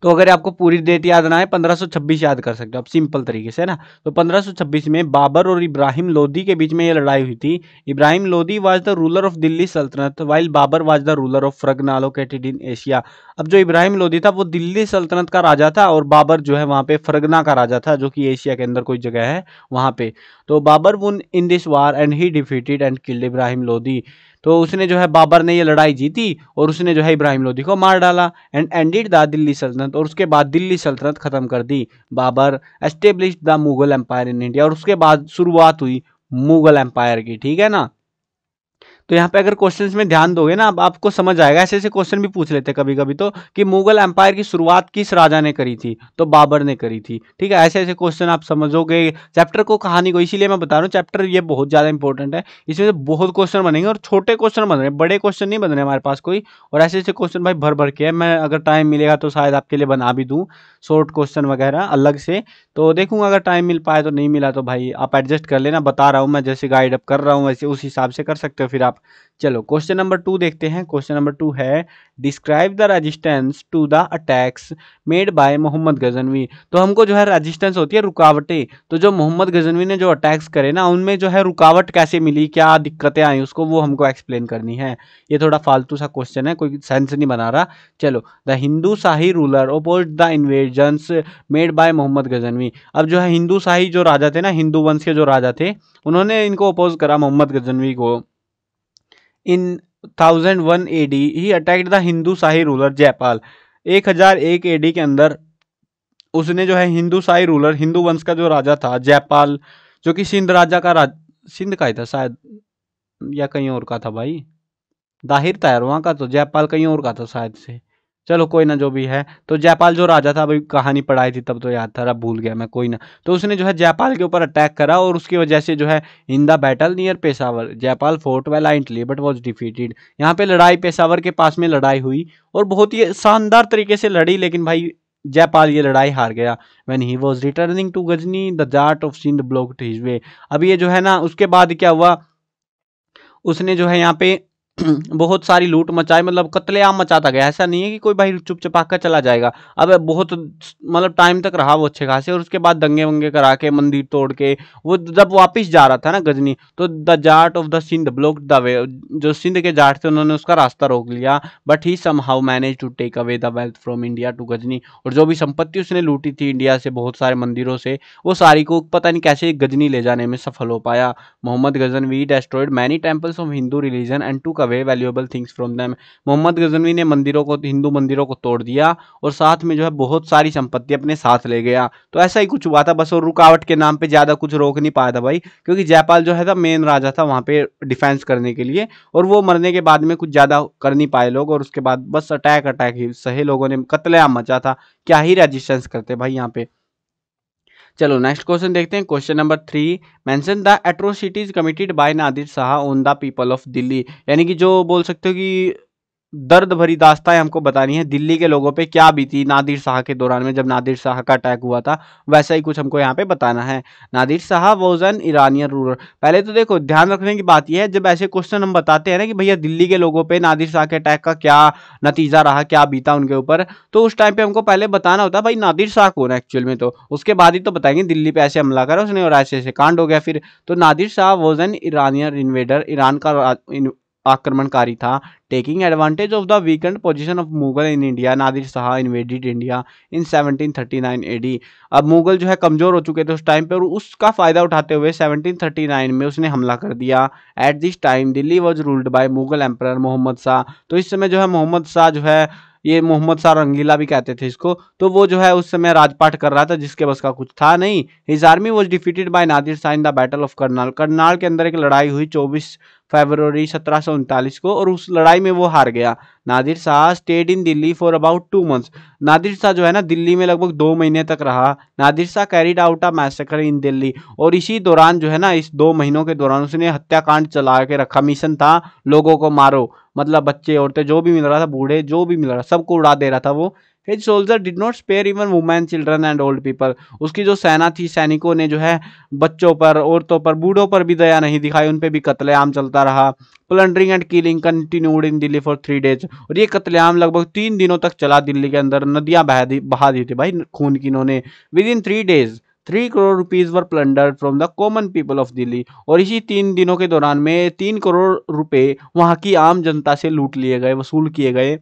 तो अगर आपको पूरी डेट याद ना है 1526 याद कर सकते हो आप सिंपल तरीके से ना। तो 1526 में बाबर और इब्राहिम लोदी के बीच में ये लड़ाई हुई थी। Ibrahim Lodi was the ruler of Delhi Sultanate while Babur was the ruler of Fergana located in Asia. अब जो इब्राहिम लोदी था वो दिल्ली सल्तनत का राजा था और बाबर जो है वहाँ पे फ्रगना का राजा था, जो कि एशिया के अंदर कोई जगह है वहाँ पे। तो Babur won in this war and he defeated and killed Ibrahim Lodi. तो उसने जो है बाबर ने ये लड़ाई जीती और उसने जो है इब्राहिम लोदी को मार डाला एंड एंडेड द दिल्ली सल्तनत। और उसके बाद दिल्ली सल्तनत खत्म कर दी। Babur established the Mughal empire in India. और उसके बाद शुरुआत हुई मुगल एम्पायर की। ठीक है ना, तो यहाँ पे अगर क्वेश्चंस में ध्यान दोगे ना अब आपको समझ आएगा। ऐसे ऐसे क्वेश्चन भी पूछ लेते कभी कभी तो कि मुगल एम्पायर की शुरुआत किस राजा ने करी थी, तो बाबर ने करी थी। ठीक है, ऐसे ऐसे क्वेश्चन आप समझोगे चैप्टर को, कहानी को। इसीलिए मैं बता रहा हूँ चैप्टर ये बहुत ज्यादा इंपॉर्टेंट है। इसमें बहुत क्वेश्चन बनेंगे और छोटे क्वेश्चन बन रहे हैं, बड़े क्वेश्चन नहीं बन रहे हमारे पास कोई। और ऐसे ऐसे क्वेश्चन भाई भर भर के है। मैं अगर टाइम मिलेगा तो शायद आपके लिए बना भी दूँ शॉर्ट क्वेश्चन वगैरह अलग से, तो देखूंगा अगर टाइम मिल पाए तो। नहीं मिला तो भाई आप एडजस्ट कर लेना, बता रहा हूँ मैं, जैसे गाइड अप कर रहा हूँ वैसे उस हिसाब से कर सकते हो फिर आप। आप। चलो क्वेश्चन नंबर 2 देखते हैं। क्वेश्चन नंबर 2 है describe the resistance to the attacks made by Mohammad Ghaznavi. तो हमको जो है रेजिस्टेंस होती है रुकावटें, तो जो मोहम्मद गजनवी ने जो अटैक्स करे ना उनमें जो है रुकावट कैसे मिली, क्या दिक्कतें आई उसको, वो हमको एक्सप्लेन करनी है। ये थोड़ा फालतू सा क्वेश्चन है, कोई सेंस नहीं बना रहा। चलो, the Hindu Shahi ruler opposed the invasions made by Mohammad Ghaznavi. अब जो है हिंदू शाही जो राजा थे ना, हिंदू वंश के जो राजा थे, उन्होंने इनको अपोज करा मोहम्मद गजनवी को। इन 1001 AD he attacked the Hindu Shahi ruler Jaipal. 1001 AD के अंदर उसने जो है हिंदू शाही रूलर, हिंदू वंश का जो राजा था जयपाल, जो कि सिंध राजा का सिंध का ही था शायद, या कहीं और का था भाई, दाहिर था यार वहाँ का, तो जयपाल कहीं और का था शायद से। चलो कोई ना, जो भी है, तो जयपाल जो राजा था, अभी कहानी पढ़ाई थी तब तो याद था, अब भूल गया मैं, कोई ना। तो उसने जो है जयपाल के ऊपर अटैक करा और उसकी वजह से जो है in the battle near Peshawar Jaipal fought valiantly but was defeated. यहाँ पे लड़ाई पेशावर के पास में लड़ाई हुई और बहुत ही शानदार तरीके से लड़ी, लेकिन भाई जयपाल ये लड़ाई हार गया। When he was returning to Ghazni the Jat of Sindh blocked his way. अब ये जो है ना, उसके बाद क्या हुआ, उसने जो है यहाँ पे बहुत सारी लूट मचाई, मतलब कत्लेआम मचाता गया। ऐसा नहीं है कि कोई भाई चुप चपाक कर चला जाएगा। अब बहुत मतलब टाइम तक रहा वो अच्छे खासे, और उसके बाद दंगे वंगे करा के मंदिर तोड़ के वो जब वापस जा रहा था ना गजनी, तो the Jat of the Sindh blocked the way. जो सिंध के जाट थे उन्होंने उसका रास्ता रोक लिया। But he somehow manage to take away the wealth from India to Ghazni. और जो भी संपत्ति उसने लूटी थी इंडिया से बहुत सारे मंदिरों से, वो सारी को पता नहीं कैसे गजनी ले जाने में सफल हो पाया। Mohammad Ghaznavi destroyed many temples of Hindu religion and took away valuable things from them. Mohammad Ghaznavi ने मंदिरों को, हिंदू मंदिरों को तोड़ दिया और साथ में जो है बहुत सारी संपत्ति अपने साथ ले गया। तो ऐसा ही कुछ हुआ था बस, और रुकावट के नाम पे ज्यादा कुछ रोक नहीं पाया था भाई, क्योंकि जयपाल जो है था मेन राजा था वहां पे डिफेंस करने के लिए, और वो मरने के बाद में कुछ ज्यादा कर नहीं पाए लोग, और उसके बाद बस अटैक अटैक ही सहे लोगों ने कत्लेआम मचा था। क्या ही रेजिस्टेंस करते भाई यहाँ पे। चलो नेक्स्ट क्वेश्चन देखते हैं। Question number 3, mention the atrocities committed by Nadir Shah on the people of Delhi. यानी कि जो बोल सकते हो कि दर्द भरी दास्तां हमको बतानी है, दिल्ली के लोगों पे क्या बीती नादिर शाह के दौरान में, जब नादिर शाह का अटैक हुआ था, वैसा ही कुछ हमको यहाँ पे बताना है। Nadir Shah was an Iranian ruler. पहले तो देखो ध्यान रखने की बात यह है, जब ऐसे क्वेश्चन हम बताते हैं ना कि भैया दिल्ली के लोगों पे नादिर शाह के अटैक का क्या नतीजा रहा, क्या बीता उनके ऊपर, तो उस टाइम पे हमको पहले बताना होता है भाई नादिर शाह कौन है एक्चुअल में, तो उसके बाद ही तो बताएंगे दिल्ली पे ऐसे हमला करा उसने और ऐसे ऐसे कांड हो गया फिर। तो Nadir Shah was an Iranian invader, Iran का आक्रमणकारी था। Taking advantage of the weekend position of Mughal in India, Nadir Shah invaded India in 1739 AD। अब मुगल जो है कमजोर हो चुके थे उस टाइम पे, और उसका फायदा उठाते हुए 1739 में उसने हमला कर दिया। At this time Delhi was ruled by Mughal emperor Mohammad Shah. तो इस समय जो है मोहम्मद शाह जो है, ये मोहम्मद शाह रंगीला भी कहते थे इसको, तो वो जो है उस समय राजपाट कर रहा था, जिसके बस का कुछ था नहीं। His army was defeated by Nadir Shah in the battle of Karnal. Karnal के अंदर एक लड़ाई हुई 24 फरवरी 1739 को, और उस लड़ाई में वो हार गया। Nadir Shah stayed in Delhi for about 2 months। Nadir Shah जो है ना दिल्ली में लगभग 2 महीने तक रहा। Nadir Shah carried out a massacre in Delhi. और इसी दौरान जो है ना, इस 2 महीनों के दौरान उसने हत्याकांड चला के रखा। मिशन था लोगों को मारो, मतलब बच्चे औरतें जो भी मिल रहा था, बूढ़े जो भी मिल रहा, सबको उड़ा दे रहा था वो। His soldier did not spare even women children and old people. उसकी जो सेना थी, सैनिकों ने जो है बच्चों पर, औरतों पर, बूढ़ों पर भी दया नहीं दिखाई, उन पे भी कत्लेआम चलता रहा। Plundering and killing continued in Delhi for 3 days। और ये कत्लेआम लगभग 3 दिनों तक चला दिल्ली के अंदर। नदियां बहा दी थी भाई खून की इन्होंने। With in 3 days 3 crore rupees were plundered from the common people of Delhi. और इसी 3 दिनों के दौरान में 3 करोड़ रुपए वहां की आम जनता से लूट लिए गए, वसूल किए गए।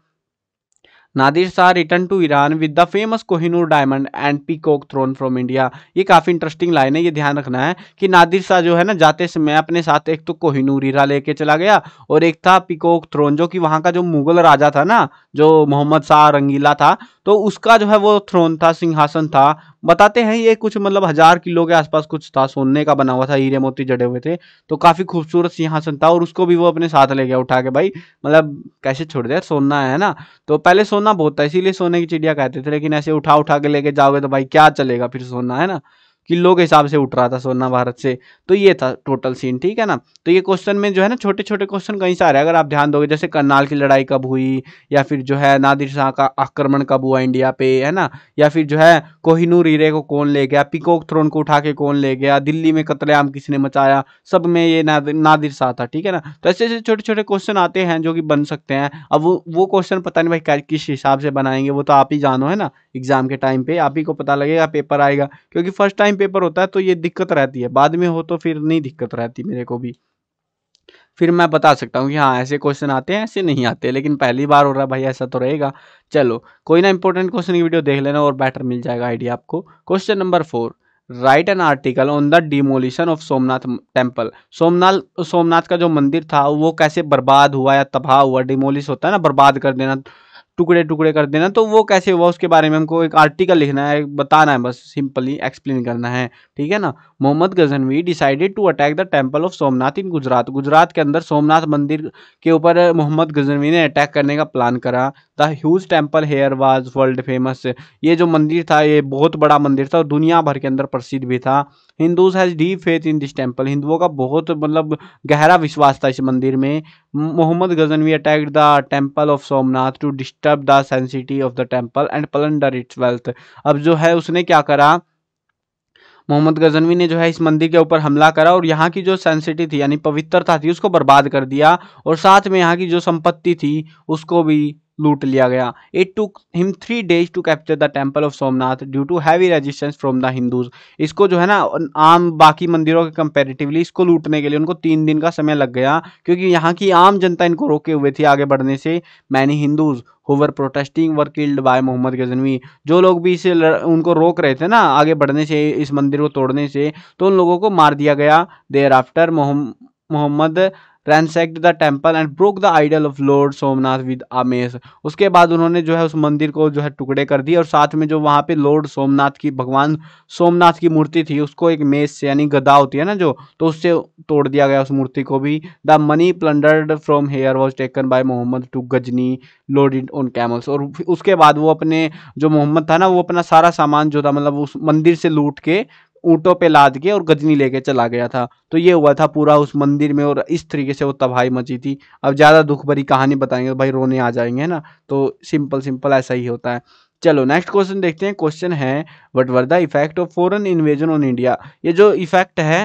Nadir Shah return to Iran with the famous Kohinoor diamond and peacock throne from India. ये काफी इंटरेस्टिंग लाइन है, ये ध्यान रखना है कि नादिर शाह जो है ना जाते समय अपने साथ एक तो कोहिनूर हीरा लेके चला गया, और एक था पीकॉक थ्रोन, जो कि वहां का जो मुगल राजा था ना, जो मोहम्मद शाह रंगीला था, तो उसका जो है वो थ्रोन था, सिंहासन था। बताते हैं ये कुछ मतलब 1000 किलो के आसपास कुछ था, सोने का बना हुआ था, हीरे मोती जड़े हुए थे, तो काफी खूबसूरत सिंहासन था, और उसको भी वो अपने साथ ले गया उठा के। भाई मतलब कैसे छोड़ दिया, सोना है ना, तो पहले सोना बहुत था इसीलिए सोने की चिड़िया कहते थे, लेकिन ऐसे उठा उठा के लेके जाओगे तो भाई क्या चलेगा फिर, सोना है ना। किलो के हिसाब से उठ रहा था सोना भारत से। तो ये था टोटल सीन, ठीक है ना। तो ये क्वेश्चन में जो है ना छोटे छोटे क्वेश्चन कहीं सारे अगर आप ध्यान दोगे, जैसे करनाल की लड़ाई कब हुई, या फिर जो है नादिर शाह का आक्रमण कब हुआ इंडिया पे, है ना, या फिर जो है कोहिनूर हीरे को कौन ले गया, पीकॉक थ्रोन को उठा के कौन ले गया, दिल्ली में कत्लेआम किसने मचाया, सब में ये नादिर शाह था, ठीक है ना। तो ऐसे ऐसे छोटे छोटे क्वेश्चन आते हैं जो कि बन सकते हैं। अब वो क्वेश्चन पता नहीं भाई किस हिसाब से बनाएंगे, वो तो आप ही जानो, है ना। एग्जाम के टाइम पे आप ही को पता लगेगा, पेपर आएगा, क्योंकि फर्स्ट टाइम पेपर होता है तो ये दिक्कत रहती है, बाद में हो तो फिर नहीं दिक्कत रहती मेरे को भी। फिर मैं बता सकता हूँ कि हाँ ऐसे क्वेश्चन आते हैं, ऐसे नहीं आते, लेकिन पहली बार हो रहा है भाई, ऐसा तो रहेगा। चलो कोई ना, इंपॉर्टेंट क्वेश्चन की वीडियो देख लेना और बेटर मिल जाएगा आइडिया आपको। Question number 4, right an article on the demolition of Somnath temple. Somnath का जो मंदिर था वो कैसे बर्बाद हुआ या तबाह हुआ, डिमोलिश होता है ना बर्बाद कर देना, टुकड़े टुकड़े कर देना, तो वो कैसे हुआ उसके बारे में हमको एक आर्टिकल लिखना है, बताना है, बस सिंपली एक्सप्लेन करना है, ठीक है ना। Mohammad Ghaznavi decided to attack the temple of Somnath in Gujarat. Gujarat के अंदर सोमनाथ मंदिर के ऊपर मोहम्मद गजनवी ने अटैक करने का प्लान करा। The huge temple here was world famous. ये जो मंदिर था ये बहुत बड़ा मंदिर था और दुनिया भर के अंदर प्रसिद्ध भी था। Hindus has deep faith in this temple. हिंदुओं का बहुत मतलब गहरा विश्वास था इस मंदिर में। Mohammad Ghaznavi attacked the temple of Somnath to disturb the sanctity of the temple and plunder its wealth. अब जो है उसने क्या करा, मोहम्मद गजनवी ने जो है इस मंदिर के ऊपर हमला करा और यहाँ की जो सेंसिटी थी यानी पवित्रता थी उसको बर्बाद कर दिया, और साथ में यहाँ की जो संपत्ति थी उसको भी लूट लिया गया। It took him 3 days to capture the temple of Somnath due to heavy resistance from the Hindus. इसको जो है ना आम बाकी मंदिरों के कंपेरेटिवली इसको लूटने के लिए उनको 3 दिन का समय लग गया, क्योंकि यहाँ की आम जनता इनको रोके हुए थी आगे बढ़ने से। Many Hindus who were protesting were killed by Mohammad Ghaznavi. जो लोग भी इसे उनको रोक रहे थे ना आगे बढ़ने से, इस मंदिर को तोड़ने से, तो उन लोगों को मार दिया गया। Thereafter Mohammad ransacked the temple and broke the idol of lord Somnath with a mace. उसके बाद उन्होंने जो है उस मंदिर को जो है टुकड़े कर दिए और साथ में जो वहाँ पे लॉर्ड सोमनाथ की, भगवान सोमनाथ की मूर्ति थी उसको एक मेस से यानी गदा होती है ना जो, तो उससे तोड़ दिया गया उस मूर्ति को भी। The money plundered from here was taken by Mohammad to Ghazni loaded on camels. और उसके बाद वो अपने जो मोहम्मद था ना वो अपना सारा सामान जो था मतलब उस मंदिर से लूट के ऊंटों पे लाद के और गजनी लेके चला गया था। तो ये हुआ था पूरा उस मंदिर में और इस तरीके से वो तबाही मची थी। अब ज़्यादा दुख भरी कहानी बताएंगे तो भाई रोने आ जाएंगे, है ना। तो सिंपल सिंपल ऐसा ही होता है। चलो नेक्स्ट क्वेश्चन देखते हैं। क्वेश्चन है what were the effect of foreign invasion on India. ये जो इफेक्ट है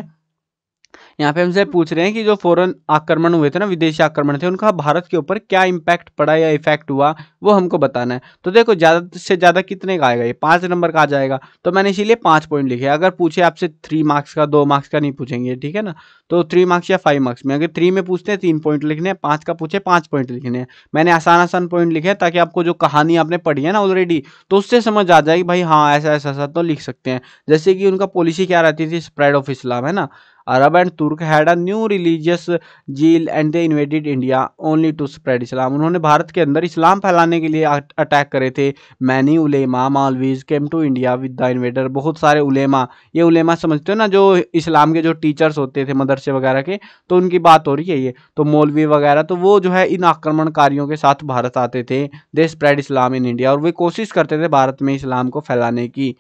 यहाँ पे हमसे पूछ रहे हैं कि जो फॉरेन आक्रमण हुए थे ना, विदेशी आक्रमण थे, उनका भारत के ऊपर क्या इम्पैक्ट पड़ा या इफेक्ट हुआ वो हमको बताना है। तो देखो ज़्यादा से ज़्यादा कितने का आएगा, ये 5 नंबर का आ जाएगा। तो मैंने इसीलिए 5 पॉइंट लिखे। अगर पूछे आपसे 3 मार्क्स का, 2 मार्क्स का नहीं पूछेंगे, ठीक है ना। तो 3 मार्क्स या 5 मार्क्स में, अगर 3 में पूछते हैं 3 पॉइंट लिखने हैं, 5 का पूछे 5 पॉइंट लिखने हैं। मैंने आसान आसान पॉइंट लिखे हैं ताकि आपको जो कहानी आपने पढ़ी है ना ऑलरेडी, तो उससे समझ आ जाएगी भाई हाँ ऐसा ऐसा ऐसा तो लिख सकते हैं। जैसे कि उनका पॉलिसी क्या रहती थी, स्प्रेड ऑफ इस्लाम, है ना। Arab and Turk had a new religious zeal and they invaded India only to spread Islam। उन्होंने भारत के अंदर इस्लाम फैलाने के लिए अटैक करे थे। Many ulema Maulvis came to India with the invader। बहुत सारे उलेमा, ये उलेमा समझते हो ना जो इस्लाम के जो टीचर्स होते थे मदरसे वगैरह के, तो उनकी बात हो रही है ये। तो मौलवी वगैरह तो वो जो है इन आक्रमणकारियों के साथ भारत आते थे। They spread Islam in India, और वे कोशिश करते थे भारत में इस्लाम को फैलाने की।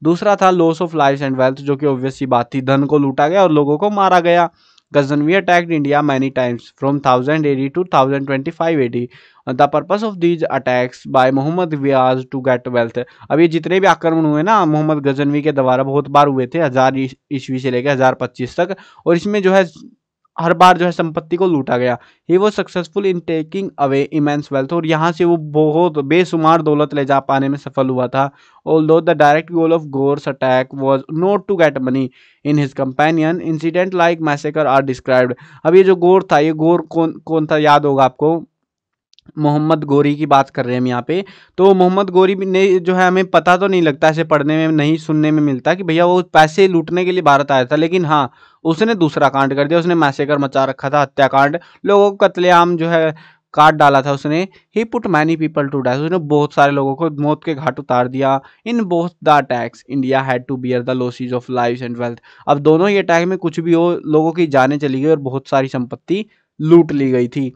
दूसरा था loss of life and wealth, जो कि ऑब्वियस सी बात थी, धन को लूटा गया और लोगों को मारा गया। Ghaznavi attacked India many times from 1000 AD to 1025 AD। The purpose of these attacks by Mohammad was to get wealth. अब ये जितने भी आक्रमण हुए ना मोहम्मद गजनवी के द्वारा बहुत बार हुए थे, 1000 ईस्वी से लेकर 1025 तक, और इसमें जो है हर बार जो है संपत्ति को लूटा गया। He was successful in taking away immense wealth, और यहाँ से वो बहुत बेशुमार दौलत ले जा पाने में सफल हुआ था। Although the direct goal of Ghor's attack was not to get money in his companion incident like massacre are described. अब ये जो गोर था, ये गोर कौन था याद होगा आपको, मोहम्मद गोरी की बात कर रहे हैं हम यहाँ पे। तो मोहम्मद गोरी ने जो है, हमें पता तो नहीं लगता, ऐसे पढ़ने में नहीं सुनने में मिलता कि भैया वो पैसे लूटने के लिए भारत आया था, लेकिन हाँ उसने दूसरा कांड कर दिया, उसने मैसेकर मचा रखा था, हत्याकांड, लोगों को कत्लेआम जो है काट डाला था उसने। He put many people to die, उसने बहुत सारे लोगों को मौत के घाट उतार दिया। In both the attacks India had to bear the losses of life and wealth. अब दोनों ही अटैक में कुछ भी हो, लोगों की जानें चली गई और बहुत सारी संपत्ति लूट ली गई थी।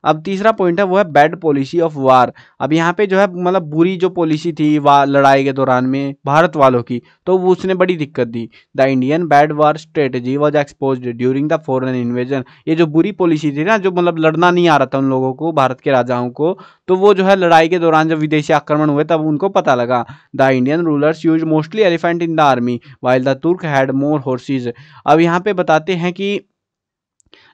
अब तीसरा पॉइंट है वो है बैड पॉलिसी ऑफ वार। अब यहाँ पे जो है मतलब बुरी जो पॉलिसी थी लड़ाई के दौरान में भारत वालों की, तो वो उसने बड़ी दिक्कत दी। The Indian bad war strategy was exposed during the foreign invasion. ये जो बुरी पॉलिसी थी ना, जो मतलब लड़ना नहीं आ रहा था उन लोगों को, भारत के राजाओं को, तो वो जो है लड़ाई के दौरान जब विदेशी आक्रमण हुए तब उनको पता लगा। The Indian rulers use mostly elephant in the army while the तुर्क हैड मोर हॉर्सेज। अब यहाँ पे बताते हैं कि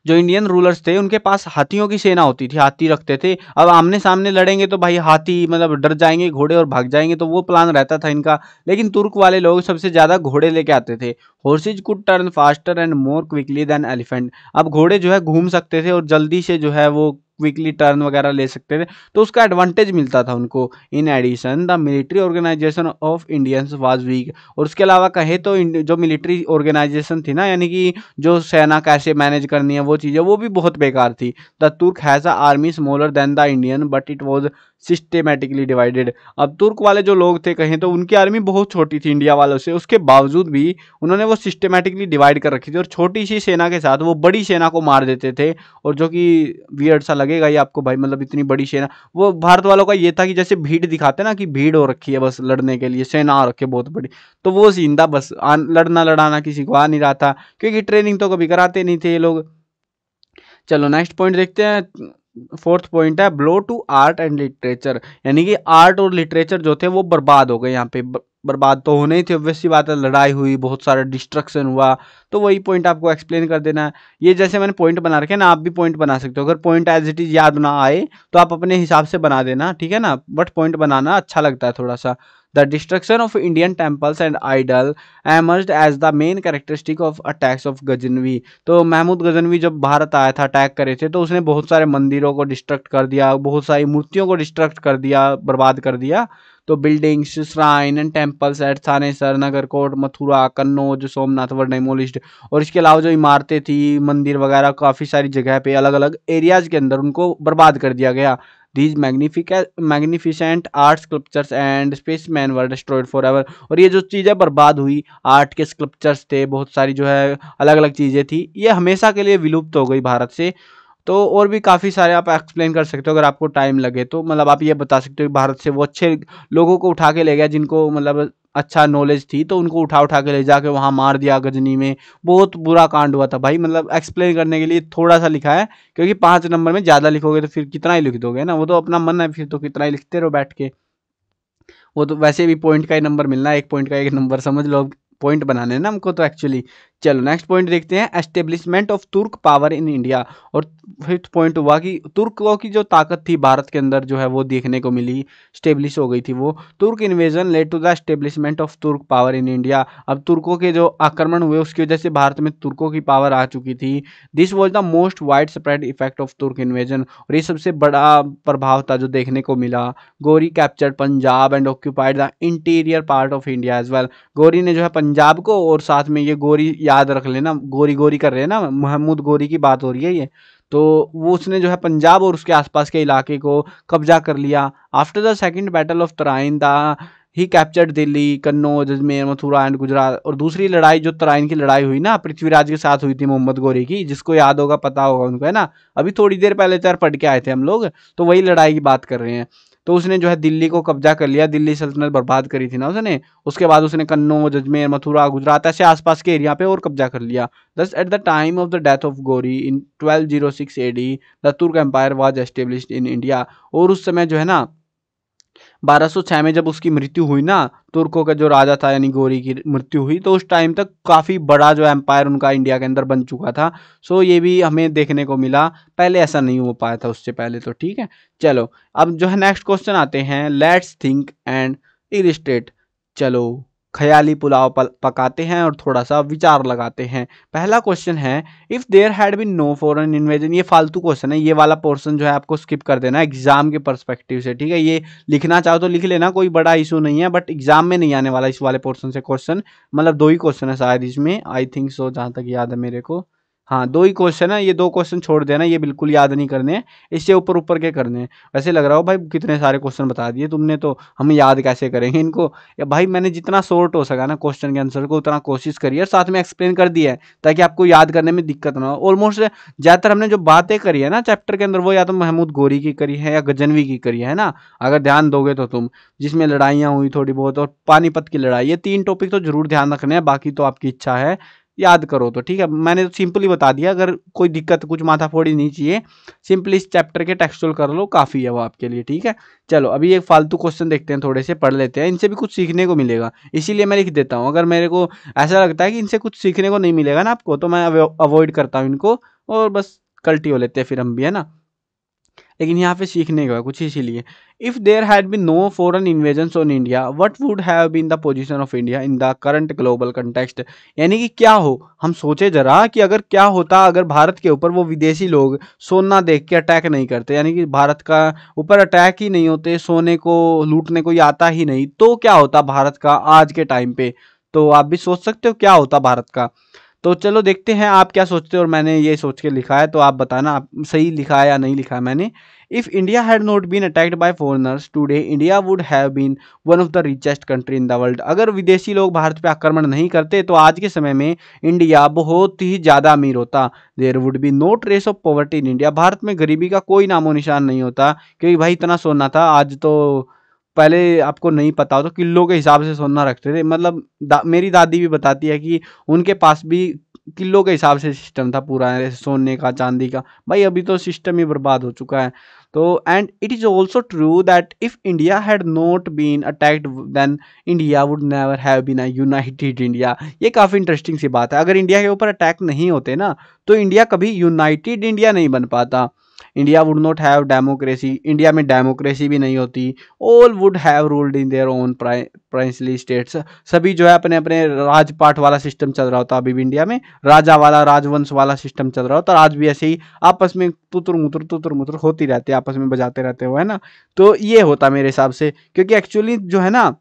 जो इंडियन रूलर्स थे उनके पास हाथियों की सेना होती थी, हाथी रखते थे। अब आमने सामने लड़ेंगे तो भाई हाथी मतलब डर जाएंगे, घोड़े और भाग जाएंगे, तो वो प्लान रहता था इनका। लेकिन तुर्क वाले लोग सबसे ज्यादा घोड़े लेके आते थे। Horses could turn faster and more quickly than elephant. अब घोड़े जो है घूम सकते थे और जल्दी से जो है वो क्विकली टर्न वगैरह ले सकते थे, तो उसका एडवांटेज मिलता था उनको। In addition the military organization of Indians was weak. और उसके अलावा कहे तो जो मिलिट्री ऑर्गेनाइजेशन थी ना, यानी कि जो सेना कैसे मैनेज करनी है वो चीज़ें, वो भी बहुत बेकार थी। The Turk has a army smaller than the Indian but it was systematically divided. अब तुर्क वाले जो लोग थे कहें तो उनकी आर्मी बहुत छोटी थी इंडिया वालों से, उसके बावजूद भी उन्होंने वो सिस्टेमेटिकली डिवाइड कर रखी थी और छोटी सी सेना के साथ वो बड़ी सेना को मार देते थे। और जो कि वियर्ड सा लगेगा ये आपको भाई, मतलब इतनी बड़ी सेना, वो भारत वालों का ये था कि जैसे भीड़ दिखाते ना कि भीड़ हो रखी है बस लड़ने के लिए, सेना आ रखी है बहुत बड़ी, तो वो सीन था बस। लड़ना लड़ाना किसी को आ नहीं रहा था, क्योंकि ट्रेनिंग तो कभी कराते नहीं थे ये लोग। चलो नेक्स्ट पॉइंट देखते हैं। फोर्थ पॉइंट है blow to art and literature. यानी कि आर्ट और लिटरेचर जो थे वो बर्बाद हो गए यहाँ पे। बर्बाद तो होने ही थे, ऑब्वियस सी बात है, लड़ाई हुई, बहुत सारा डिस्ट्रक्शन हुआ, तो वही पॉइंट आपको एक्सप्लेन कर देना है। ये जैसे मैंने पॉइंट बना रखे ना, आप भी पॉइंट बना सकते हो। अगर पॉइंट एज इट इज याद ना आए तो आप अपने हिसाब से बना देना, ठीक है ना, बट पॉइंट बनाना अच्छा लगता है थोड़ा सा। The destruction of Indian temples and idol emerged as the main characteristic of attacks of Ghaznavi. तो महमूद गजनवी जब भारत आया था, अटैक करे थे, तो उसने बहुत सारे मंदिरों को डिस्ट्रक्ट कर दिया, बहुत सारी मूर्तियों को डिस्ट्रक्ट कर दिया, बर्बाद कर दिया। तो buildings, shrine and temples at Thanesar, Nagarkot, Mathura, Kannauj, Somnath were demolished. और इसके अलावा जो इमारतें थी, मंदिर वगैरह, काफ़ी सारी जगह पे अलग अलग एरियाज के अंदर उनको बर्बाद कर दिया गया। These magnificent art sculptures and spaceman were destroyed for ever. और ये जो चीज़ें बर्बाद हुई, आर्ट के स्कल्पचर्स थे, बहुत सारी जो है अलग अलग चीज़ें थी, ये हमेशा के लिए विलुप्त हो गई भारत से। तो और भी काफ़ी सारे आप एक्सप्लेन कर सकते हो अगर आपको टाइम लगे तो। मतलब आप ये बता सकते हो कि भारत से वो अच्छे लोगों को उठा के ले गया जिनको मतलब अच्छा नॉलेज थी, तो उनको उठा उठा के ले जाके वहाँ मार दिया गजनी में। बहुत बुरा कांड हुआ था भाई। मतलब एक्सप्लेन करने के लिए थोड़ा सा लिखा है, क्योंकि 5 नंबर में ज़्यादा लिखोगे तो फिर कितना ही लिख दोगे ना, वो तो अपना मन है, फिर तो कितना ही लिखते रहो बैठ के। वो तो वैसे भी पॉइंट का ही नंबर मिलना है, 1 पॉइंट का 1 नंबर समझ लो। पॉइंट बनाने हैं ना हमको तो एक्चुअली। चलो नेक्स्ट पॉइंट देखते हैं, establishment of Turk power in India. और फिफ्थ पॉइंट हुआ कि तुर्कों की जो ताकत थी भारत के अंदर जो है वो देखने को मिली, स्टेब्लिश हो गई थी वो। Turk invasion led to the establishment of Turk power in India. अब तुर्कों के जो आक्रमण हुए उसकी वजह से भारत में तुर्कों की पावर आ चुकी थी। This was the most wide spread effect of तुर्क इन्वेजन। और ये सबसे बड़ा प्रभाव था जो देखने को मिला। गोरी captured Punjab and occupied the interior part of India as well. गोरी ने जो है पंजाब को, और साथ में ये गोरी याद रख लेना, गोरी गोरी कर रहे हैं ना, महमूद गोरी की बात हो रही है ये, तो वो उसने जो है पंजाब और उसके आसपास के इलाके को कब्जा कर लिया। After the second battle of Tarain the he captured Delhi, Kannauj, Ajmer, Mathura and Gujarat. और दूसरी लड़ाई जो तराइन की लड़ाई हुई ना, पृथ्वीराज के साथ हुई थी, मोहम्मद गोरी की, जिसको याद होगा, पता होगा उनको, है ना। अभी थोड़ी देर पहले तक पढ़ के आए थे हम लोग, तो वही लड़ाई की बात कर रहे हैं। तो उसने जो है दिल्ली को कब्जा कर लिया, दिल्ली सल्तनत बर्बाद करी थी ना उसने। उसके बाद उसने कन्नौज, अजमेर, मथुरा, गुजरात ऐसे आसपास के एरिया पे और कब्जा कर लिया। Thus, at the time of the death of Gori in 1206 AD, the Turk Empire was established in India। और उस समय जो है ना 1206 में जब उसकी मृत्यु हुई ना, तुर्कों का जो राजा था यानी गोरी की मृत्यु हुई, तो उस टाइम तक काफ़ी बड़ा जो एम्पायर उनका इंडिया के अंदर बन चुका था। सो ये भी हमें देखने को मिला, पहले ऐसा नहीं हो पाया था उससे पहले तो, ठीक है। चलो अब जो है नेक्स्ट क्वेश्चन आते हैं, लेट्स थिंक एंड इलिस्ट्रेट। चलो ख्याली पुलाव पकाते हैं और थोड़ा सा विचार लगाते हैं। पहला क्वेश्चन है, if there had been no foreign invasion. ये फालतू क्वेश्चन है, ये वाला पोर्शन जो है आपको स्किप कर देना एग्जाम के पर्सपेक्टिव से, ठीक है। ये लिखना चाहो तो लिख लेना, कोई बड़ा इशू नहीं है, बट एग्जाम में नहीं आने वाला इस वाले पोर्शन से क्वेश्चन। मतलब 2 ही क्वेश्चन है शायद इसमें, आई थिंक सो, जहाँ तक याद है मेरे को। हाँ 2 ही क्वेश्चन है, ये 2 क्वेश्चन छोड़ देना, ये बिल्कुल याद नहीं करने हैं, इससे ऊपर ऊपर के करने हैं। वैसे लग रहा हो भाई कितने सारे क्वेश्चन बता दिए तुमने, तो हम याद कैसे करेंगे इनको। या भाई मैंने जितना शॉर्ट हो सका ना क्वेश्चन के आंसर को उतना कोशिश करी है, और साथ में एक्सप्लेन कर दिया है ताकि आपको याद करने में दिक्कत ना हो। ऑलमोस्ट ज़्यादातर हमने जो बातें करी है ना चैप्टर के अंदर, वो या तो महमूद गोरी की करी है या गजनवी की करी है ना, अगर ध्यान दोगे तो तुम, जिसमें लड़ाइयाँ हुई थोड़ी बहुत, और पानीपत की लड़ाई, ये 3 टॉपिक तो जरूर ध्यान रखने हैं, बाकी तो आपकी इच्छा है याद करो तो ठीक है। मैंने तो सिंपली बता दिया, अगर कोई दिक्कत कुछ माथाफोड़ी नहीं चाहिए, सिंपली इस चैप्टर के टेक्सचुअल कर लो, काफ़ी है वो आपके लिए, ठीक है। चलो अभी एक फालतू क्वेश्चन देखते हैं, थोड़े से पढ़ लेते हैं, इनसे भी कुछ सीखने को मिलेगा, इसीलिए मैं लिख देता हूँ। अगर मेरे को ऐसा लगता है कि इनसे कुछ सीखने को नहीं मिलेगा ना आपको, तो मैं अवॉइड करता हूँ इनको, और बस कल्टी हो लेते हैं फिर हम भी, है ना। लेकिन यहाँ पे सीखने का कुछ, इसीलिए if there had been no foreign invasions on India what would have been the position of India in the current global context. यानी कि क्या हो, हम सोचे जरा कि अगर क्या होता अगर भारत के ऊपर वो विदेशी लोग सोना देख के अटैक नहीं करते, यानी कि भारत का ऊपर अटैक ही नहीं होते, सोने को लूटने को आता ही नहीं, तो क्या होता भारत का आज के टाइम पे। तो आप भी सोच सकते हो क्या होता भारत का। तो चलो देखते हैं आप क्या सोचते हो, और मैंने ये सोच के लिखा है, तो आप बताना आप सही लिखा है या नहीं लिखा है मैंने। If India had not been attacked by foreigners today India would have been one of the richest country in the world. अगर विदेशी लोग भारत पे आक्रमण नहीं करते तो आज के समय में इंडिया बहुत ही ज़्यादा अमीर होता। There would be no trace of poverty in India. Bharat में गरीबी का कोई नामो निशान नहीं होता, क्योंकि भाई इतना सोना था। आज तो पहले आपको नहीं पता हो तो किलो के हिसाब से सोना रखते थे, मतलब मेरी दादी भी बताती है कि उनके पास भी किलो के हिसाब से सिस्टम था पूरा सोने का चांदी का। भाई अभी तो सिस्टम ही बर्बाद हो चुका है। तो and it is also true that if India had not been attacked then India would never have been a united India. ये काफ़ी इंटरेस्टिंग सी बात है, अगर इंडिया के ऊपर अटैक नहीं होते ना तो इंडिया कभी यूनाइटेड इंडिया नहीं बन पाता। India would not have democracy, India में डेमोक्रेसी भी नहीं होती। All would have ruled in their own princely states. सभी जो है अपने अपने राजपाट वाला सिस्टम चल रहा होता अभी भी इंडिया में, राजा वाला राजवंश वाला सिस्टम चल रहा होता। आज भी ऐसे ही आपस में तुतर मुतर होती रहती है, आपस में बजाते रहते हो, है ना। तो ये होता मेरे हिसाब से, क्योंकि एक्चुअली जो है ना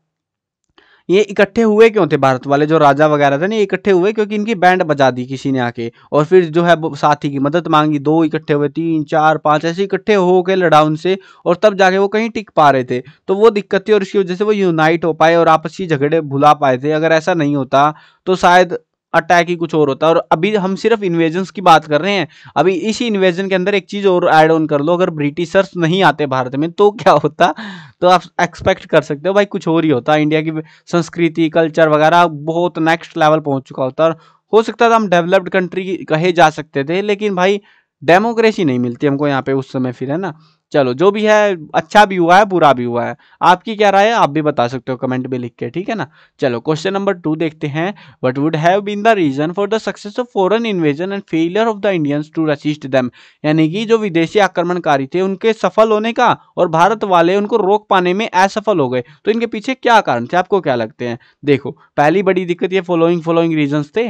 ये इकट्ठे हुए क्यों थे भारत वाले जो राजा वगैरह थे ना, ये इकट्ठे हुए क्योंकि इनकी बैंड बजा दी किसी ने आके, और फिर जो है साथी की मदद मांगी, 2 इकट्ठे हुए, 3 4 5 ऐसे इकट्ठे हो गए लड़ा उनसे, और तब जाके वो कहीं टिक पा रहे थे। तो वो दिक्कत थी और इसकी वजह से वो यूनाइट हो पाए और आपसी झगड़े भुला पाए थे। अगर ऐसा नहीं होता तो शायद अटैक ही कुछ और होता। और अभी हम सिर्फ इन्वेजन्स की बात कर रहे हैं, अभी इसी इन्वेजन के अंदर एक चीज और ऐड ऑन कर लो, अगर ब्रिटिशर्स नहीं आते भारत में तो क्या होता। तो आप एक्सपेक्ट कर सकते हो भाई कुछ और ही होता, इंडिया की संस्कृति कल्चर वगैरह बहुत नेक्स्ट लेवल पहुंच चुका होता, और हो सकता था हम डेवलप्ड कंट्री कहे जा सकते थे। लेकिन भाई डेमोक्रेसी नहीं मिलती हमको यहाँ पे उस समय फिर, है ना। चलो जो भी है अच्छा भी हुआ है बुरा भी हुआ है, आपकी क्या राय है आप भी बता सकते हो कमेंट में लिख के, ठीक है ना। चलो क्वेश्चन नंबर 2 देखते हैं। What would have been the reason for the success of foreign invasion and failure of the Indians to resist them. यानी कि जो विदेशी आक्रमणकारी थे उनके सफल होने का और भारत वाले उनको रोक पाने में असफल हो गए, तो इनके पीछे क्या कारण थे, आपको क्या लगते हैं। देखो पहली बड़ी दिक्कत ये फॉलोइंग रीजंस थे।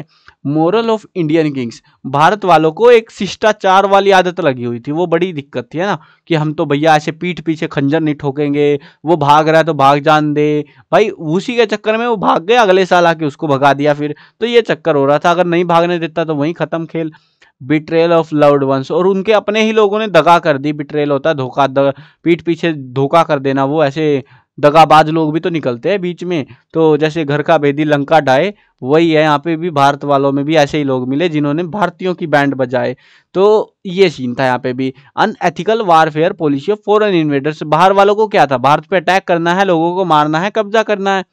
Moral of Indian Kings, Bharat वालों को एक शिष्टाचार वाली आदत लगी हुई थी, वो बड़ी दिक्कत थी, है ना, कि हम तो भैया ऐसे पीठ पीछे खंजर नहीं ठोकेंगे, वो भाग रहा है तो भाग जान दे। भाई उसी के चक्कर में वो भाग गया, अगले साल आके उसको भगा दिया फिर, तो ये चक्कर हो रहा था। अगर नहीं भागने देता तो वहीं खत्म खेल। बिट्रेल ऑफ लव्ड वंस, और उनके अपने ही लोगों ने दगा कर दी। बिट्रेल होता है धोखा, पीठ पीछे धोखा कर देना, वो ऐसे दगाबाज लोग भी तो निकलते हैं बीच में। तो जैसे घर का भेदी लंका ढाए, वही है यहाँ पे भी, भारत वालों में भी ऐसे ही लोग मिले जिन्होंने भारतीयों की बैंड बजाए। तो ये सीन था यहाँ पे भी। Unethical warfare policy of foreign invaders, बाहर वालों को क्या था, भारत पे अटैक करना है, लोगों को मारना है, कब्जा करना है।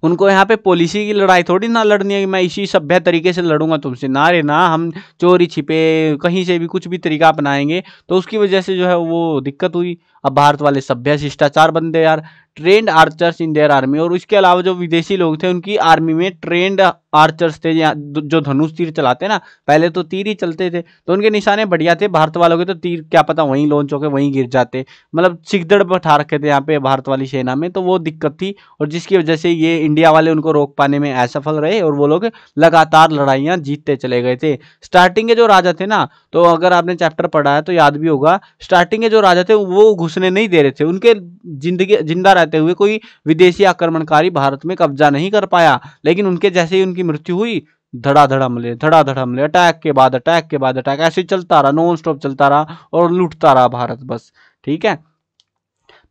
उनको यहाँ पे पॉलिसी की लड़ाई थोड़ी ना लड़नी है कि मैं इसी सभ्य तरीके से लड़ूंगा तुमसे, ना रे ना, हम चोरी छिपे कहीं से भी कुछ भी तरीका अपनाएंगे। तो उसकी वजह से जो है वो दिक्कत हुई। अब भारत वाले सभ्य शिष्टाचार बंदे यार, trend archers in their army, और उसके अलावा जो विदेशी लोग थे उनकी आर्मी में ट्रेंड आर्चर्स थे, जो धनुष तीर चलाते ना, पहले तो तीर ही चलते थे तो उनके निशाने बढ़िया थे। भारत वालों के तो तीर क्या पता वहीं लॉन्च होकर वहीं गिर जाते, मतलब सिकदड़ बैठा रखे थे यहाँ पे भारत वाली सेना में। तो वो दिक्कत थी, और जिसकी वजह से ये इंडिया वाले उनको रोक पाने में असफल रहे, और वो लोग लगातार लड़ाइयाँ जीतते चले गए थे। स्टार्टिंग के जो राजा थे ना, तो अगर आपने चैप्टर पढ़ा है तो याद भी होगा, स्टार्टिंग के जो राजा थे वो घुसने नहीं दे रहे थे, उनके जिंदा रहते हुए कोई विदेशी आक्रमणकारी भारत में कब्जा नहीं कर पाया। लेकिन उनके जैसे ही उनकी मृत्यु हुई, धड़ाधड़ हमले, अटैक के बाद अटैक, ऐसे ही चलता रहा, नॉन स्टॉप चलता रहा और लूटता रहा भारत बस। ठीक है,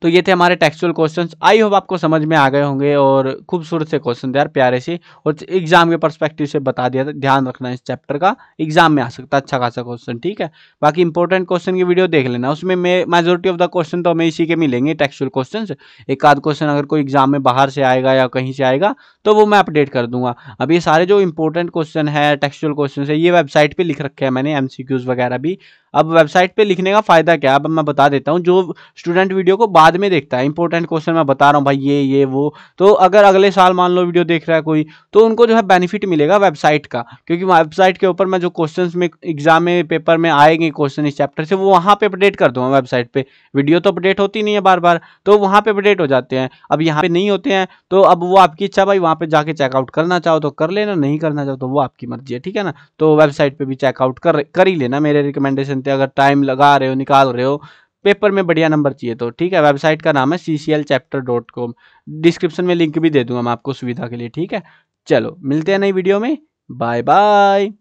तो ये थे हमारे टेक्सचुअल क्वेश्चंस। आई होप आपको समझ में आ गए होंगे और खूबसूरत से क्वेश्चन थे यार, प्यारे से, और एग्जाम के पर्सपेक्टिव से बता दिया था। ध्यान रखना इस चैप्टर का, एग्जाम में आ सकता है अच्छा खासा क्वेश्चन। ठीक है, बाकी इंपॉर्टेंट क्वेश्चन की वीडियो देख लेना, उसमें मेजोरिटी ऑफ द क्वेश्चन तो हमें इसी के मिलेंगे, टेक्सचुअल क्वेश्चन। एक आध क्वेश्चन अगर कोई एग्जाम में बाहर से आएगा या कहीं से आएगा तो वो मैं अपडेट कर दूंगा। अब ये सारे जो इंपॉर्टेंट क्वेश्चन है, टेक्सचुअल क्वेश्चन है, ये वेबसाइट पे लिख रखे हैं मैंने, एमसीक्यूज वगैरह भी। अब वेबसाइट पे लिखने का फायदा क्या है, अब मैं बता देता हूँ। जो स्टूडेंट वीडियो को बाद में देखता है, इंपॉर्टेंट क्वेश्चन मैं बता रहा हूँ भाई, ये वो, तो अगर अगले साल मान लो वीडियो देख रहा है कोई, तो उनको जो है बेनिफिट मिलेगा वेबसाइट का, क्योंकि वेबसाइट के ऊपर मैं जो क्वेश्चंस में एग्जाम में पेपर में आएंगे क्वेश्चन इस चैप्टर से, वो वहाँ पे अपडेट कर दूंगा वेबसाइट पे। वीडियो तो अपडेट होती नहीं है बार बार, तो वहाँ पे अपडेट हो जाते हैं। अब यहाँ पे नहीं होते हैं, तो अब वो आपकी इच्छा भाई, वहाँ पे जाके चेकआउट करना चाहो तो कर लेना, नहीं करना चाहो तो वो आपकी मर्जी है। ठीक है ना, तो वेबसाइट पे भी चेकआउट कर ही लेना मेरे रिकमेंडेशन थे, अगर टाइम लगा रहे हो, निकाल रहे हो, पेपर में बढ़िया नंबर चाहिए तो। ठीक है, वेबसाइट का नाम है cclchapter.com, डिस्क्रिप्शन में लिंक भी दे दूंगा मैं आपको सुविधा के लिए। ठीक है, चलो मिलते हैं नई वीडियो में, बाय बाय।